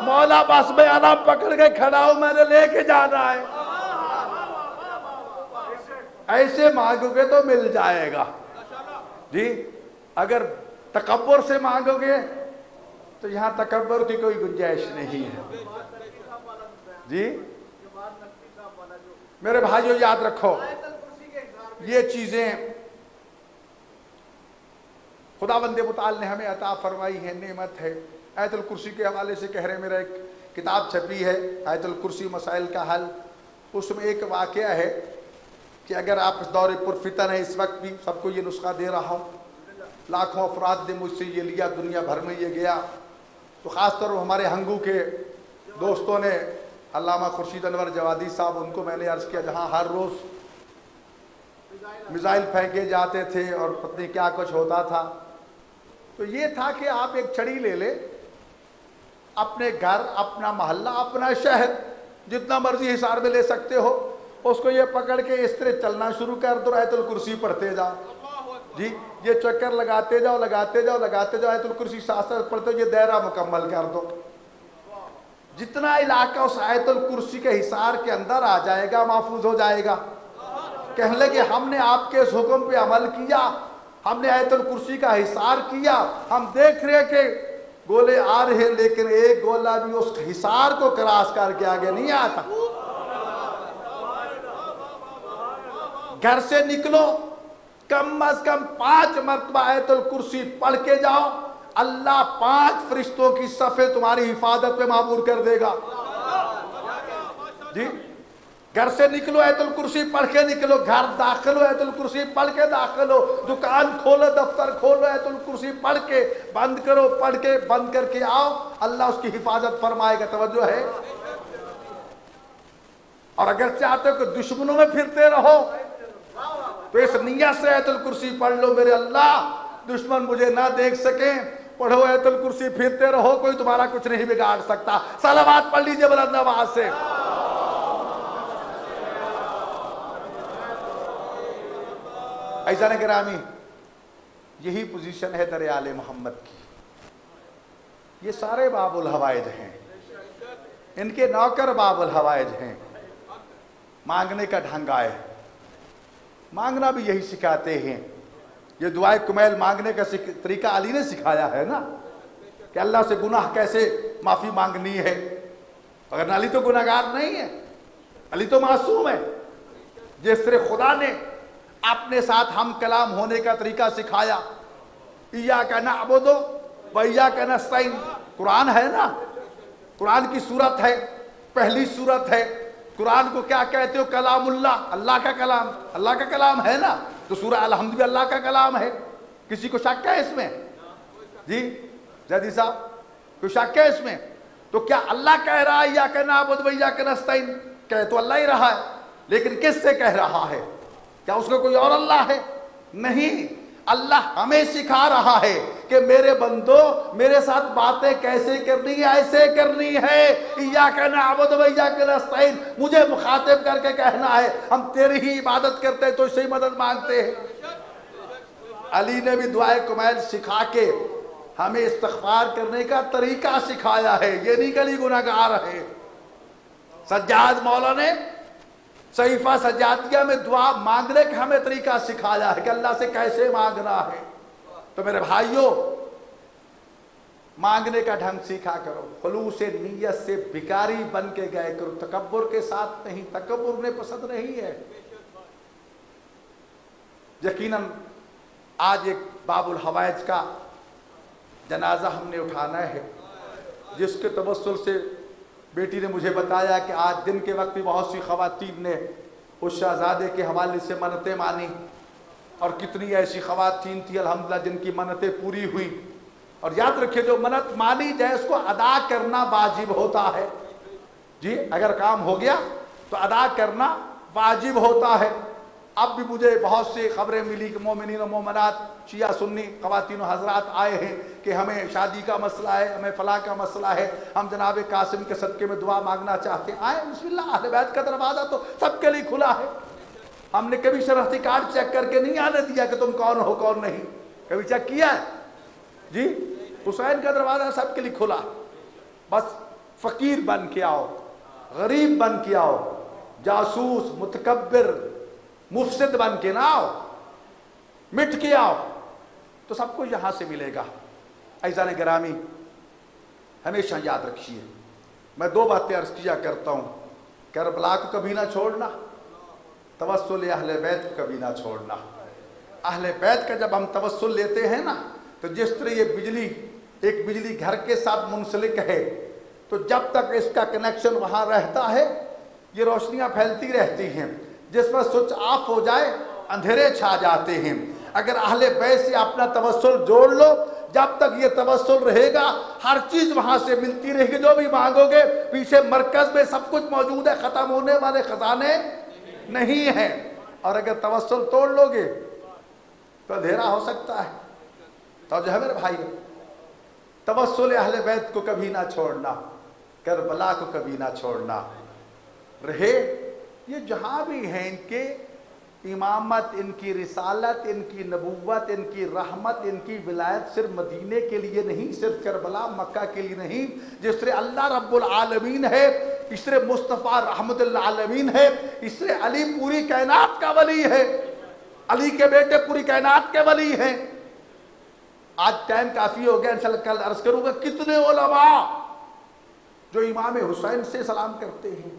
मौला बस में आना पकड़ के खड़ा हूं, मैंने लेके जाना है। ऐसे मांगोगे तो मिल जाएगा जी। अगर तकब्बुर से मांगोगे तो यहाँ तकब्बुर की कोई गुंजाइश नहीं है जी। मेरे भाइयों याद रखो, ये चीजें खुदावंद मुताल ने हमें अता फरमाई है, नेमत है। आयतुल कुर्सी के हवाले से कह रहे, मेरा एक किताब छपी है आयतुल कुर्सी मसाइल का हल। उसमें एक वाक़या है कि अगर आप इस दौरे पुरफितन है, इस वक्त भी सबको ये नुस्खा दे रहा हूँ, लाखों अफराद ने मुझसे ये लिया, दुनिया भर में ये गया। तो ख़ासतौर हमारे हंगू के दोस्तों ने, अल्लामा खुर्शीद अनवर जवादी साहब, उनको मैंने अर्ज़ किया, जहाँ हर रोज़ मिसाइल फेंके जाते थे और पता नहीं क्या कुछ होता था। तो ये था कि आप एक छड़ी ले ले, अपने घर, अपना मोहल्ला, अपना शहर, जितना मर्जी हिसार में ले सकते हो, उसको ये पकड़ के इस तरह चलना शुरू कर दो, आयतुल कुर्सी पढ़ते जाओ जी। ये चक्कर लगाते जाओ, लगाते जाओ, लगाते जाओ, आयतुल कुर्सी साथ पढ़ते, ये दायरा मुकम्मल कर दो। जितना इलाका उस आयतुल कुर्सी के हिसार के अंदर आ जाएगा, महफूज हो जाएगा। कहने लगे हमने आपके इस हुक्म पे अमल किया, हमने आयतुल कुर्सी का हिसार किया, हम देख रहे कि गोले आ रहे हैं, लेकिन एक गोला भी उस हिसार को क्रॉस करके आगे नहीं आता। घर से निकलो, कम अज कम 5 मरतबा आयतुल कुर्सी पढ़ के जाओ, अल्लाह 5 फरिश्तों की सफ़े तुम्हारी हिफाजत पे मामूर कर देगा जी। घर से निकलो, आयतुल कुर्सी पढ़ के निकलो, घर दाखिल हो, आयतुल कुर्सी पढ़ के दाखिल हो, दुकान खोलो, दफ्तर खोलो, आयतुल कुर्सी पढ़ के बंद करो, पढ़ के बंद करके आओ, अल्लाह उसकी हिफाजत फरमाएगा। तवज्जो है। और अगर चाहते हो कि दुश्मनों में फिरते रहो तो इस नियत से आयतुल कुर्सी पढ़ लो, मेरे अल्लाह दुश्मन मुझे ना देख सके। पढ़ो आयतुल कुर्सी, फिरते रहो, कोई तुम्हारा कुछ नहीं बिगाड़ सकता। सलावत पढ़ लीजिए बुलंद आवाज से। ऐसा न गिरामी, यही पोजीशन है दर आले मोहम्मद की। ये सारे बाबुल हवाइज हैं, इनके नौकर बाबुल हवाइज हैं। मांगने का ढंग आए, मांगना भी यही सिखाते हैं। ये दुआए कुमैल मांगने का तरीका अली ने सिखाया है ना, कि अल्लाह से गुनाह कैसे माफ़ी मांगनी है। अगर अली तो गुनाहगार नहीं है, अली तो मासूम है। जिस तरह खुदा ने अपने साथ हम कलाम होने का तरीका सिखाया, इय्याका नअबुदु व इय्याका नस्तईन, कुरान है ना, कुरान की सूरत है, पहली सूरत है। कुरान को क्या कहते हो? कलामुल्लाह, अल्लाह का कलाम। अल्लाह का कलाम है ना, तो सूरह अल-हम्द भी अल्लाह का कलाम है। किसी को शक है इसमें जी? जदी साहब, कोई शक है इसमें? तो क्या अल्लाह कह रहा है इय्याका नअबुदु व इय्याका नस्तईन? कह तो अल्लाह ही रहा है, लेकिन किससे कह रहा है? क्या उसका कोई और अल्लाह है? नहीं, अल्लाह हमें सिखा रहा है कि मेरे बंदो, मेरे साथ बातें कैसे करनी है, ऐसे करनी है। इय्याका नअबुदु व इय्याका नस्तईन, मुझे मुखातिब करके कहना है, हम तेरी ही इबादत करते हैं तो इससे ही मदद मांगते हैं। अली ने भी दुआए कुमैल सिखा के हमें इस्तिग़फ़ार करने का तरीका सिखाया है। ये नहीं गली गुनाहगार है। सज्जाद मौला ने सहीफा सजातिया में दुआ मांगने का हमें तरीका सिखाया है कि अल्लाह से कैसे मांगना है। तो मेरे भाइयों, मांगने का ढंग सीखा करो, खुलूस नीयत से भिखारी बन के गए करो, तकब्बुर के साथ नहीं। तकब्बुर उन्हें पसंद नहीं है। यकीनन आज एक बाबुल हवाइज का जनाजा हमने उठाना है, जिसके तवस्सुल से बेटी ने मुझे बताया कि आज दिन के वक्त भी बहुत सी ख़वातीन ने उस शहजादे के हवाले से मन्नतें मानी, और कितनी ऐसी ख़वातीन थी अल्हम्दुलिल्लाह जिनकी मन्नतें पूरी हुई। और याद रखिए, जो मन्नत मानी जाए उसको अदा करना वाजिब होता है। जी, अगर काम हो गया तो अदा करना वाजिब होता है। अब भी मुझे बहुत सी खबरें मिली कि मोमिनीन और मोमिनात, शिया सुन्नी ख़वातीन हज़रात आए हैं कि हमें शादी का मसला है, हमें फलाह का मसला है, हम जनाब कासिम के सदक़े में दुआ मांगना चाहते हैं। आए, बिस्मिल्लाह, अहले बैत का दरवाज़ा तो सबके लिए खुला है। हमने कभी शनाख्ती कार्ड चेक करके नहीं आने दिया कि तुम कौन हो कौन नहीं, कभी चेक किया है? जी, हुसैन का दरवाज़ा सबके लिए खुला। बस फ़कीर बन के आओ, गरीब बन के आओ, जासूस मुतकब्बिर मुफसिद बन के ना आओ, मिट के आओ, तो सब कुछ यहाँ से मिलेगा। ऐज़ान गिरामी, हमेशा याद रखिए, मैं दो बातें अर्ज़ किया करता हूँ। करबला को कभी ना छोड़ना, तवस्सुल अहले बैत को कभी ना छोड़ना। अहले बैत का जब हम तवस्सुल लेते हैं ना, तो जिस तरह ये बिजली, एक बिजली घर के साथ मुंसलिक है, तो जब तक इसका कनेक्शन वहाँ रहता है ये रोशनियाँ फैलती रहती हैं। जिस पर स्विच ऑफ हो जाए अंधेरे छा जाते हैं। अगर अहले बैत से अपना तवस्सुल जोड़ लो, जब तक ये तवस्सुल रहेगा हर चीज़ वहाँ से मिलती रहेगी। जो भी मांगोगे पीछे मरकज़ में सब कुछ मौजूद है, ख़त्म होने वाले ख़जाने नहीं हैं। और अगर तवस्सुल तोड़ लोगे तो अंधेरा हो सकता है। तो जो है मेरे भाई, तवस्सुल अहले बैत को कभी ना छोड़ना, करबला को कभी ना छोड़ना। रहे ये जहाँ भी हैं, इनके इमामत, इनकी रिसालत, इनकी नबूवत, इनकी रहमत, इनकी विलायत सिर्फ मदीने के लिए नहीं, सिर्फ करबला मक्का के लिए नहीं। जिस तरह अल्लाह रब्बुल आलमीन है, इस तरह मुस्तफ़ा रहमतुल आलमीन है, इस तरह अली पूरी कायनात का वली है, अली के बेटे पूरी कायनात के वली हैं। आज टाइम काफ़ी हो गया, इंशाअल्लाह कल अर्ज़ करूँगा कितने उलमा जो इमाम हुसैन से सलाम करते हैं,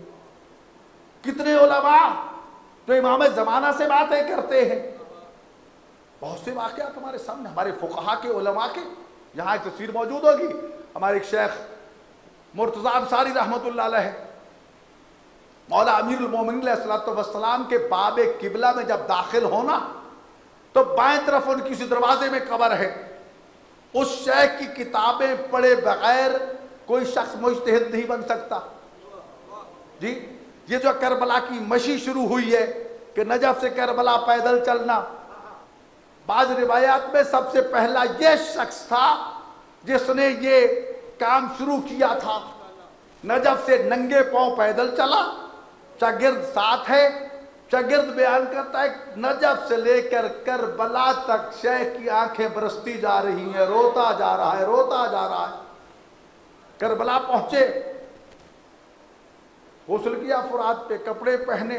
कितने उलमा जो इमाम ज़माना से बातें करते हैं। बहुत से वाक़यात हमारे सामने, हमारे फुक़हा के, उलमा के। यहाँ एक तस्वीर मौजूद होगी, हमारे एक शेख मुर्तज़ा अंसारी रहमतुल्लाह अलैह, मौला अमीरुल मोमिनीन अलैहिस्सलातु वस्सलाम के बाब किबला में जब दाखिल होना तो बाएं तरफ उनकी उसी दरवाजे में कब्र है। उस शेख की किताबें पढ़े बगैर कोई शख्स मुज्तहिद नहीं बन सकता। जी, ये जो करबला की मशी शुरू हुई है कि नजफ से करबला पैदल चलना, बाज़ रिवायात में सबसे पहला ये शख्स था जिसने ये काम शुरू किया था। नजफ से नंगे पांव पैदल चला, शागिर्द साथ है। शागिर्द बयान करता है नजफ से लेकर करबला तक शेख की आंखें बरसती जा रही हैं, रोता जा रहा है, रोता जा रहा है। करबला पहुंचे, गुस्ल किया फुरात पे, कपड़े पहने,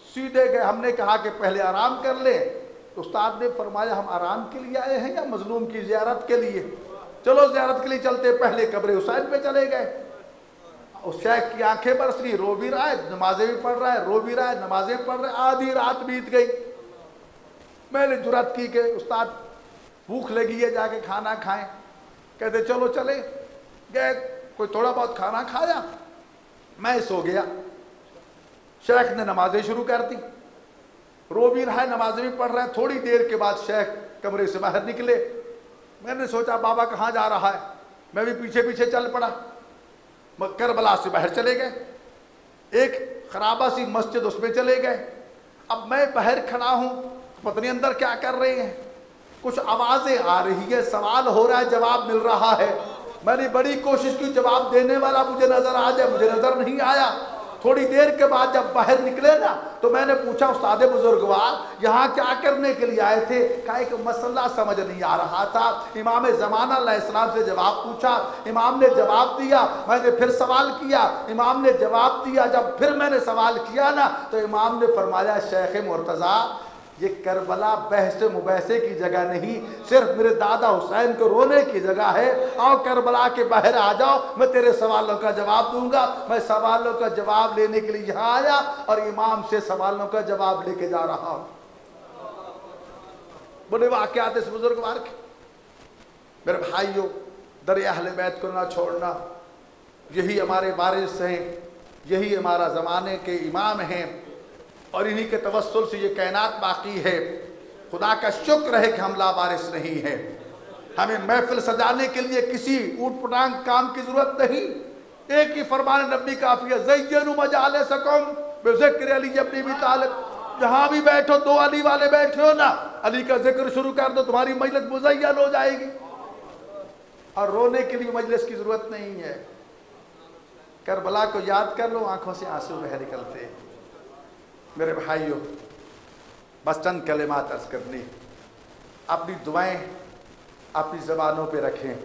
सीधे गए। हमने कहा कि पहले आराम कर ले, तो उस्ताद ने फरमाया हम आराम के लिए आए हैं या मजलूम की ज़ियारत के लिए? चलो ज़ियारत के लिए चलते। पहले कब्र हुसैन पे चले गए। उस शेख की आंखें बरस रही, रो भी रहा है, नमाजें भी पढ़ रहा है, रो भी रहा है, नमाजें पढ़ रहा है। आधी रात बीत गई। मैंने जुर्रत की कि उस्ताद भूख लगी है, जाके खाना खाएं। कहते चलो चले गए, कोई थोड़ा बहुत खाना खाया, मैं सो गया। शेख ने नमाजें शुरू कर दी, रो भी रहा है, नमाजें भी पढ़ रहा है। थोड़ी देर के बाद शेख कमरे से बाहर निकले। मैंने सोचा बाबा कहाँ जा रहा है, मैं भी पीछे पीछे चल पड़ा। करबला से बाहर चले गए, एक खराबा सी मस्जिद उसमें चले गए। अब मैं बाहर खड़ा हूँ, पता नहीं अंदर क्या कर रहे हैं। कुछ आवाज़ें आ रही है, सवाल हो रहा है, जवाब मिल रहा है। मैंने बड़ी कोशिश की जवाब देने वाला मुझे नज़र आ जाए, मुझे नज़र नहीं आया। थोड़ी देर के बाद जब बाहर निकले ना तो मैंने पूछा उस्ताद बुजुर्गवार यहाँ क्या करने के लिए आए थे? कहा एक मसला समझ नहीं आ रहा था। इमाम ज़माना अलैहिस्सलाम से जवाब पूछा, इमाम ने जवाब दिया, मैंने फिर सवाल किया, इमाम ने जवाब दिया। जब फिर मैंने सवाल किया ना तो इमाम ने फरमाया शेख मुर्तज़ा ये करबला बहस मुबहसे की जगह नहीं, सिर्फ मेरे दादा हुसैन को रोने की जगह है। आओ करबला के बाहर आ जाओ, मैं तेरे सवालों का जवाब दूंगा। मैं सवालों का जवाब लेने के लिए यहाँ आया और इमाम से सवालों का जवाब लेके जा रहा हूँ। बड़े वाक़यात इस बुजुर्गवार के। मेरे भाइयों, दरिया अहले बैत को ना छोड़ना, यही हमारे वारिस हैं, यही हमारा ज़माने के इमाम हैं और इन्हीं के तवस्सुल से ये कायनात बाकी है। खुदा का शुक्र है कि हम लावारिस नहीं हैं। हमें महफिल सजाने के लिए किसी ऊट पटांग काम की जरूरत नहीं। एक ही फरमान नबी काफी है, ज़य्यनु मजालिसकुम बिज़िक्र अली इब्न अबी तालिब। जहाँ भी बैठो, दो अली वाले बैठे हो ना, अली का जिक्र शुरू कर दो, तुम्हारी मजलिस मुज़य्यन हो जाएगी। और रोने के लिए मजलिस की जरूरत नहीं है। करबला को याद कर लो, आंखों से आंसू बह निकलते हैं। मेरे भाइयों, बस चंद कलिमात अर्ज़ करनी। अपनी दुआएं अपनी ज़बानों पे रखें।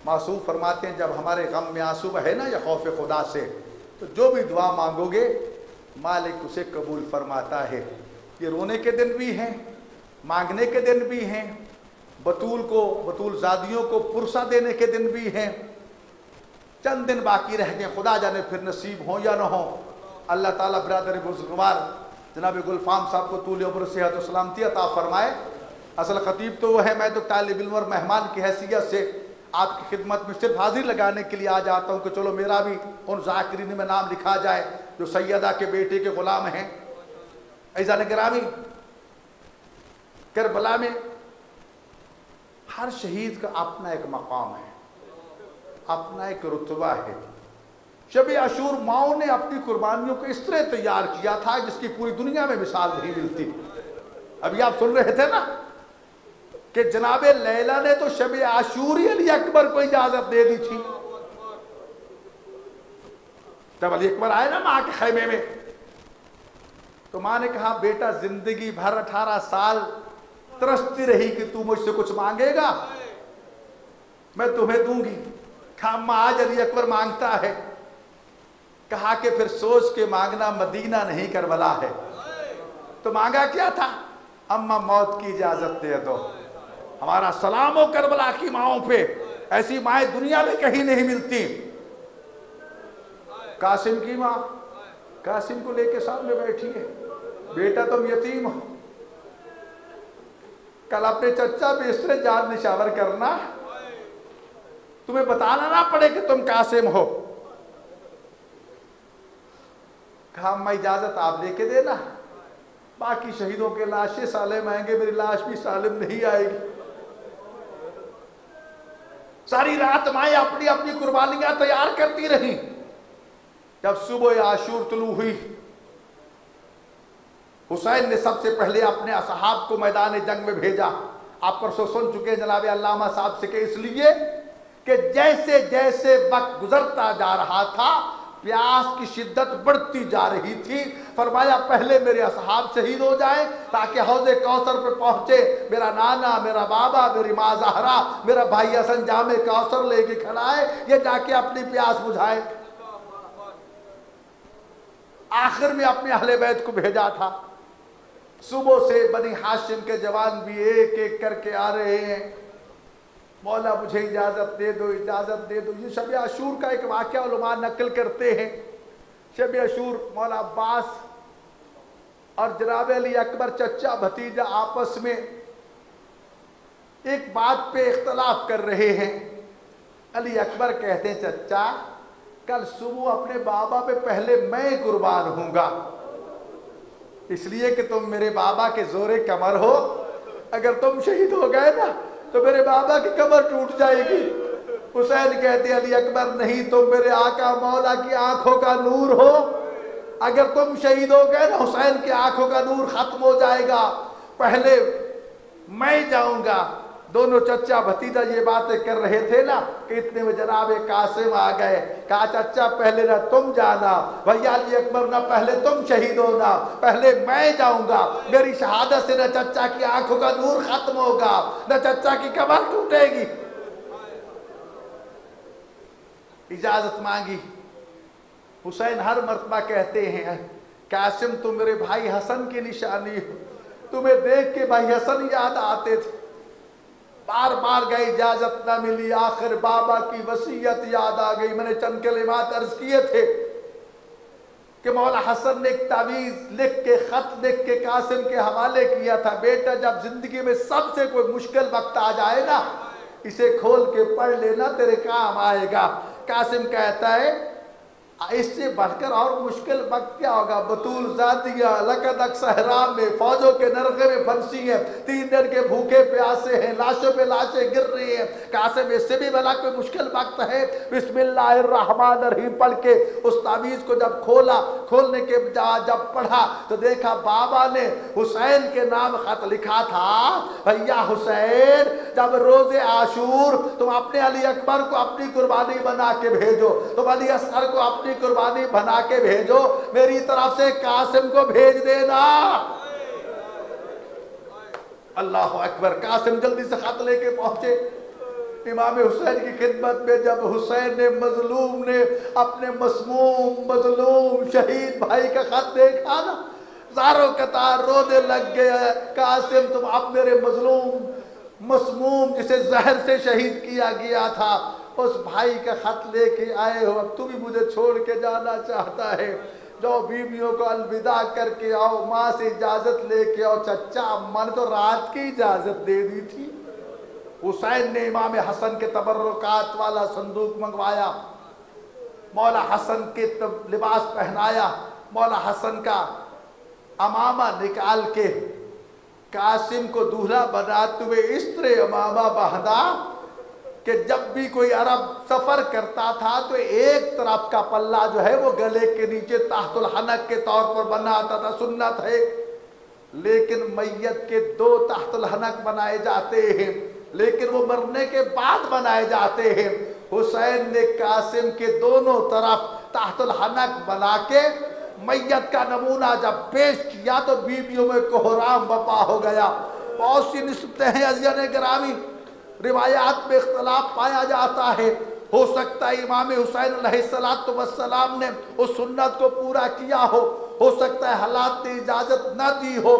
मासूम फरमाते हैं जब हमारे गम में आंसू बहे ना या खौफ खुदा से, तो जो भी दुआ मांगोगे मालिक उसे कबूल फरमाता है। ये रोने के दिन भी हैं, मांगने के दिन भी हैं, बतूल ज़ादियों को पुरसा देने के दिन भी हैं। चंद दिन बाकी रह गए, खुदा जाने फिर नसीब हो या न हो। अल्लाह ताला बरादर बुजुर्गवार जनाब गुलफाम साहब को तूल उम्र सेहत और सलामती अता फरमाए। असल खतीब तो वो है, मैं तो तालिब इल्म और मेहमान की हैसियत से आपकी खिदमत में सिर्फ हाजिर लगाने के लिए आ जाता हूँ कि चलो मेरा भी उन ज़ाकिरीन में नाम लिखा जाए जो सैयदा के बेटे के ग़ुलाम हैं। ऐज़ान गिरामी, करबला में हर शहीद का अपना एक मकाम है, अपना एक रुतबा है। शब आशूर माओ ने अपनी कुर्बानियों को इस तरह तैयार किया था जिसकी पूरी दुनिया में मिसाल नहीं मिलती। अभी आप सुन रहे थे ना कि जनाब लैला ने तो शब आशूर ही अली अकबर को इजाजत दे दी थी। जब अली अकबर आए ना माँ के खैमे में, तो माँ ने कहा बेटा जिंदगी भर 18 साल तरसती रही कि तू मुझसे कुछ मांगेगा, मैं तुम्हें दूंगी। कहा माँ आज अली अकबर मांगता है। कहा कि फिर सोच के मांगना, मदीना नहीं करबला है। तो मांगा क्या था? अम्मा मौत की इजाजत दे दो। हमारा सलाम हो करबला की माओं पे, ऐसी माएँ दुनिया में कहीं नहीं मिलती। कासिम की माँ कासिम को लेके सामने बैठी है, बेटा तुम यतीम हो, कल अपने चचा पे इस तरह जान निशावर करना, तुम्हें बताना ना पड़े कि तुम कासिम हो। कहा अम्मा इजाजत आप लेके देना, बाकी शहीदों के लाशें सालिम आएंगे, मेरी लाश भी सालिम नहीं आएगी। सारी रात माएँ अपनी अपनी कुर्बानियां तैयार करती रही। जब सुबह आशूर तुलू हुई, हुसैन ने सबसे पहले अपने असहाब को मैदान जंग में भेजा। आप परसों सुन चुके जनाब अल्लामा साहब से, कि इसलिए कि जैसे जैसे वक्त गुजरता जा रहा था प्यास की शिद्दत बढ़ती जा रही थी। फरमाया पहले मेरे असहाब शहीद हो जाए ताकि हौज़े कौसर पे पहुंचे मेरा नाना, मेरा बाबा, मेरी माँ ज़हरा, मेरा भाई हसन जामे कौसर लेके खड़ा है, ये जाके अपनी प्यास बुझाए। आखिर में अपने अहले बैत को भेजा था। सुबह से बनी हाशिम के जवान भी एक एक करके आ रहे हैं, मौला मुझे इजाज़त दे दो, इजाज़त दे दो। ये शब आशूर का एक वाक़या उलमा नकल करते हैं। शब आशूर मौला अब्बास और जनाब अली अकबर चचा भतीजा आपस में एक बात पे इख्तलाफ कर रहे हैं। अली अकबर कहते हैं चचा कल सुबह अपने बाबा पे पहले मैं कुर्बान हूँगा, इसलिए कि तुम मेरे बाबा के जोरे कमर हो। अगर तुम शहीद हो गए ना तो मेरे बाबा की कमर टूट जाएगी। हुसैन कहते अली अकबर नहीं, तुम मेरे आका मौला की आंखों का नूर हो। अगर तुम शहीद हो गए ना हुसैन की आंखों का नूर खत्म हो जाएगा। पहले मैं जाऊंगा, दोनों चचा भतीजा ये बातें कर रहे थे ना कि इतने में जनाब कासिम आ गए। कहा चाचा पहले ना तुम जाना, भैया अली अकबर ना पहले तुम शहीद होना, पहले मैं जाऊंगा। मेरी शहादत से न चचा की आंखों का नूर खत्म होगा, न चचा की कमर टूटेगी। इजाजत मांगी। हुसैन हर मर्तबा कहते हैं कासिम तुम मेरे भाई हसन की निशानी हो, तुम्हें देख के भाई हसन याद आते थे। बार बार गए, इजाजत ना मिली, आखिर बाबा की वसीयत याद आ गई। मैंने चंद कलिमात अर्ज किए थे कि मौला हसन ने एक तावीज लिख के, खत लिख के कासिम के हवाले किया था, बेटा जब जिंदगी में सबसे कोई मुश्किल वक्त आ जाए ना, इसे खोल के पढ़ लेना, तेरे काम आएगा। कासिम कहता है इससे बढ़कर और मुश्किल वक्त क्या होगा। बतूल ज़ादिया लकदक सहरा में फौजों के नरगे में फंसी हैं, 3 दिन के भूखे प्यासे हैं, लाशों पे लाशें गिर रही हैं। कासिम इससे भी भला कोई मुश्किल वक्त है। बिस्मिल्लाहिर्रहमानिर्रहीम पढ़ के उस तावीज़ को जब खोला, खोलने के जब पढ़ा तो देखा बाबा ने हुसैन के नाम खत लिखा था। भैया हुसैन जब रोज़े आशूर तुम अपने अली अकबर को अपनी कुर्बानी बना के भेजो, तुम अली असगर को अपनी कुर्बानी बना के भेजो, मेरी तरफ से कासिम को भेज देना। अल्लाह अकबर। कासिम जल्दी से खत लेके पहुंचे इमाम हुसैन की खिदमत में। जब हुसैन ने मजलूम ने अपने मसमूम मजलूम शहीद भाई का खत देखा ना, ज़ारो कतार रोने लग गया। कासिम तुम अब मेरे मजलूम मसमूम जिसे जहर से शहीद किया गया था उस भाई का खत लेके आए हो, अब तू भी मुझे छोड़ के जाना चाहता है। जाओ बीवियों को अलविदा करके आओ, माँ से इजाजत लेके आओ। चचा अम्मा ने तो रात की इजाजत दे दी थी। हुसैन ने इमाम हसन के तबर्रुकात वाला संदूक मंगवाया, मौला हसन के लिबास पहनाया, मौला हसन का अमामा निकाल के कासिम को दूल्हा बनाते हुए इस तरह अमामा बांधा कि जब भी कोई अरब सफर करता था तो एक तरफ का पल्ला जो है वो गले के नीचे ताहतुल हनक के तौर पर बना आता था, सुन्नत है। लेकिन मैयत के 2 ताहतुल हनक बनाए जाते हैं, लेकिन वो मरने के बाद बनाए जाते हैं। हुसैन ने कासिम के दोनों तरफ ताहतुल हनक बना के मैयत का नमूना जब पेश किया तो बीवियों में कोहराम बपा हो गया। बहुत सी निस्बतें हैं अज़ीज़ान गिरामी, रिवायात में इख्तलाफ पाया जाता है। हो सकता है इमाम हुसैन अलैहिस्सलाम ने उस सुन्नत को पूरा किया हो सकता है हालात ने इजाज़त ना दी हो।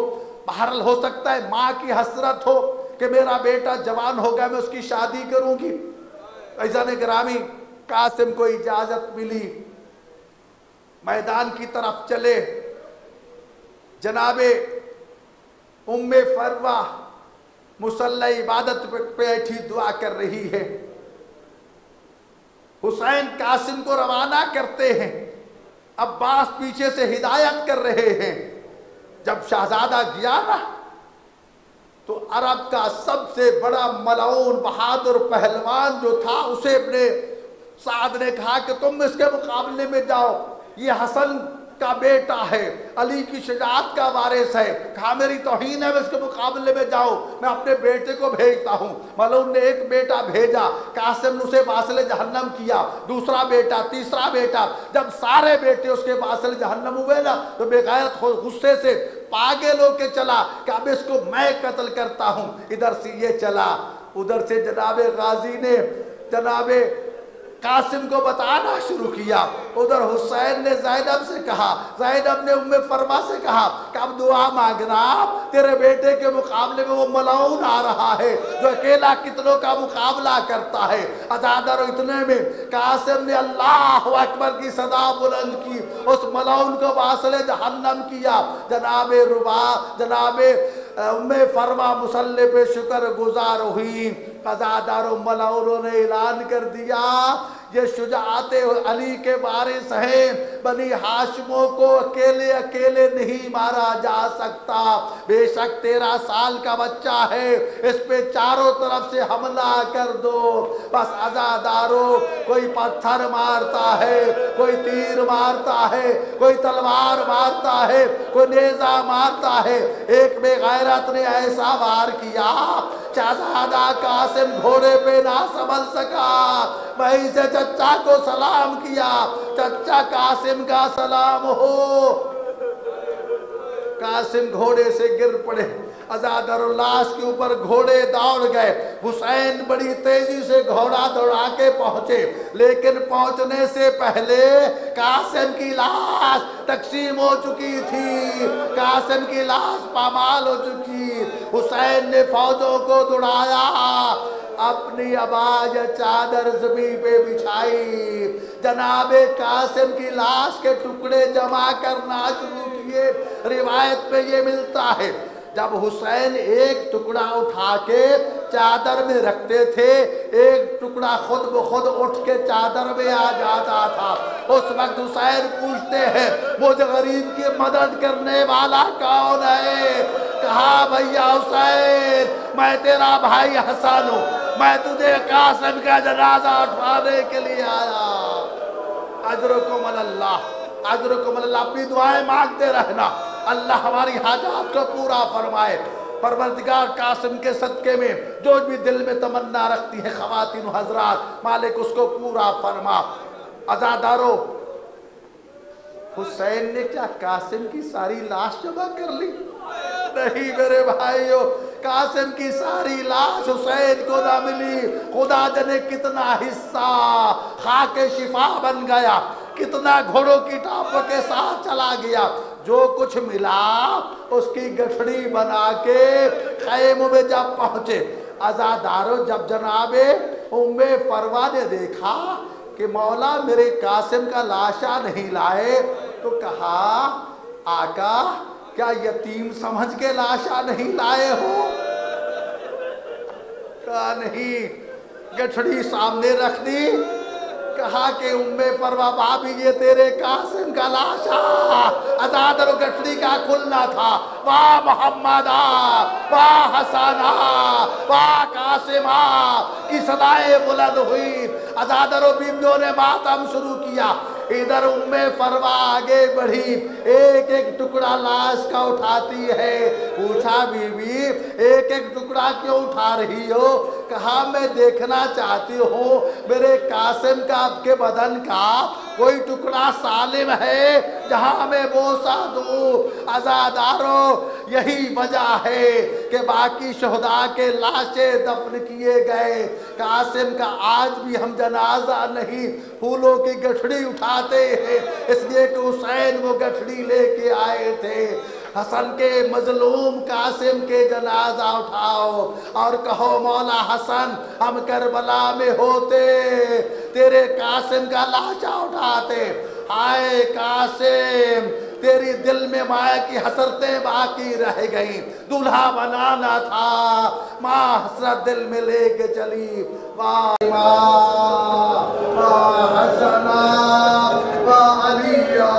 बहरहाल हो सकता है माँ की हसरत हो कि मेरा बेटा जवान हो गया, मैं उसकी शादी करूँगी। अज़ीज़ान गिरामी, कासिम को इजाज़त मिली, मैदान की तरफ चले। जनाबे उम्मे फरवा मुसल्ला इबादत पे बैठी दुआ कर रही है। हुसैन कासिम को रवाना करते हैं, अब्बास पीछे से हिदायत कर रहे हैं। जब शहजादा गया ना तो अरब का सबसे बड़ा मलाउन बहादुर पहलवान जो था उसे अपने साद ने कहा कि तुम इसके मुकाबले में जाओ, ये हसन का बेटा है, अली की शजाअत का वारिस है। कहा मेरी तौहीन है, इसके मुकाबले में जाओ, मैं अपने बेटे को भेजता हूँ। मलून ने एक बेटा भेजा, कासिम ने उसे वासिल जहन्नम किया, दूसरा बेटा, तीसरा बेटा। जब सारे बेटे उसके वासिल जहन्नम हुए ना तो बेगैरत गुस्से से पागल होके चला कि अब इसको मैं कत्ल करता हूँ। इधर से ये चला, उधर से जनाबे गाजी ने जनाबे कासिम को बताना शुरू किया। उधर हुसैन ने ज़ैनब से कहा, ज़ैनब ने उम्मे फरमा से कहा कि अब दुआ मांगना, तेरे बेटे के मुकाबले में वो मलाउन आ रहा है जो अकेला कितनों का मुकाबला करता है। अजादर इतने में कासिम ने अल्लाह अकबर की सदा बुलंद की, उस मलाउन को वासिल जहन्नम किया। जनाबे रुबा जनाबे उम्मे फरमा मुसल्ले पे शुक्र गुजार हुई। अजादारों मलाउनों ने ऐलान कर दिया ये शुजाअते अली के वारिस हैं, बनी हाशिमों को अकेले अकेले नहीं मारा जा सकता। बेशक 13 साल का बच्चा है, इस पे चारों तरफ से हमला कर दो। बस अज़ादारों, कोई पत्थर मारता है, कोई तीर मारता है, कोई तलवार मारता है, कोई नेज़ा मारता है। एक बेगैरत ने ऐसा वार किया शहजादा कासिम घोड़े पे ना संभल सका, वहीं से चचा को सलाम किया, चचा कासिम का सलाम हो। कासिम घोड़े से गिर पड़े, अज़ादर लाश के ऊपर घोड़े दौड़ गए। हुसैन बड़ी तेजी से घोड़ा दौड़ा के पहुंचे, लेकिन पहुंचने से पहले कासिम की लाश तकसीम हो चुकी थी, कासिम की लाश पामाल हो चुकी। हुसैन ने फौजों को दौड़ाया, अपनी आवाज चादर ज़मीन पे बिछाई, जनाबे कासिम की लाश के टुकड़े जमा करना शुरू किए। रिवायत में ये मिलता है, जब हुसैन एक टुकड़ा उठा के चादर में रखते थे, एक टुकड़ा खुद ब खुद उठ के चादर में आ जाता था। उस वक्त हुसैन पूछते हैं, मुझ गरीब की मदद करने वाला कौन है? कहा, भैया हुसैन, मैं तेरा भाई हसन हूँ, मैं तुझे कासिम का जनाजा उठवाने के लिए आया। अजरुकुम अल्लाह, अजरुकुम अल्लाह। अपनी दुआएं मांगते रहना, अल्लाह हमारी हाजात को पूरा फरमाए। परवरदिगार कासिम के सदके में जो भी दिल में तमन्ना रखती है ख़वातीन हज़रात, मालिक उसको पूरा फरमा। अज़ादारो, हुसैन ने क्या कासिम की सारी लाश जमा कर ली? नहीं मेरे भाइयों, कासिम की सारी लाश हुसैन को ना मिली। खुदा जाने कितना हिस्सा खाके शिफा बन गया, कितना घोड़ों की टापों के साथ चला गया। जो कुछ मिला उसकी गठड़ी बना के खैमों में जब पहुंचे, अज़ादारों, जब जनाबे उम्मे फरवा ने देखा कि मौला मेरे कासिम का लाशा नहीं लाए, तो कहा, आका क्या यतीम समझ के लाशा नहीं लाए हो? कहा नहीं। गठड़ी सामने रख दी, कहा कि उम्मे फरवा भाभी ये तेरे कासिम का लाशा। अज़ादर गठड़ी का खुलना था। वाह मोहम्मदा, वाह हसना, वाह कासिमा की सदाएं बुलंद हुई। अज़ादर बीवियों ने मातम शुरू किया। इधर उम्मे फरवा आगे बढ़ी, एक एक टुकड़ा लाश का उठाती है। पूछा, बीवी एक एक टुकड़ा क्यों उठा रही हो? कहा, मैं देखना चाहती हूँ मेरे कासिम का, आपके बदन का कोई टुकड़ा सालिम है जहां मैं बोसा दूं। अज़ादारों, यही वजह है कि बाकी शहदा के लाशें दफन किए गए, कासिम का आज भी हम जनाजा नहीं, फूलों की गठड़ी उठाते हैं, इसलिए कि हुसैन वो गठड़ी लेके आए थे। हसन के मजलूम कासिम के जनाजा उठाओ और कहो, मौला हसन हम करबला में होते, तेरे कासिम का लाशा उठाते। हाय कासिम, तेरी दिल में माया की हसरतें बाकी रह गई, दूल्हा बनाना था, माँ हसरत दिल में लेके चली। वाह हसना वाह अलिया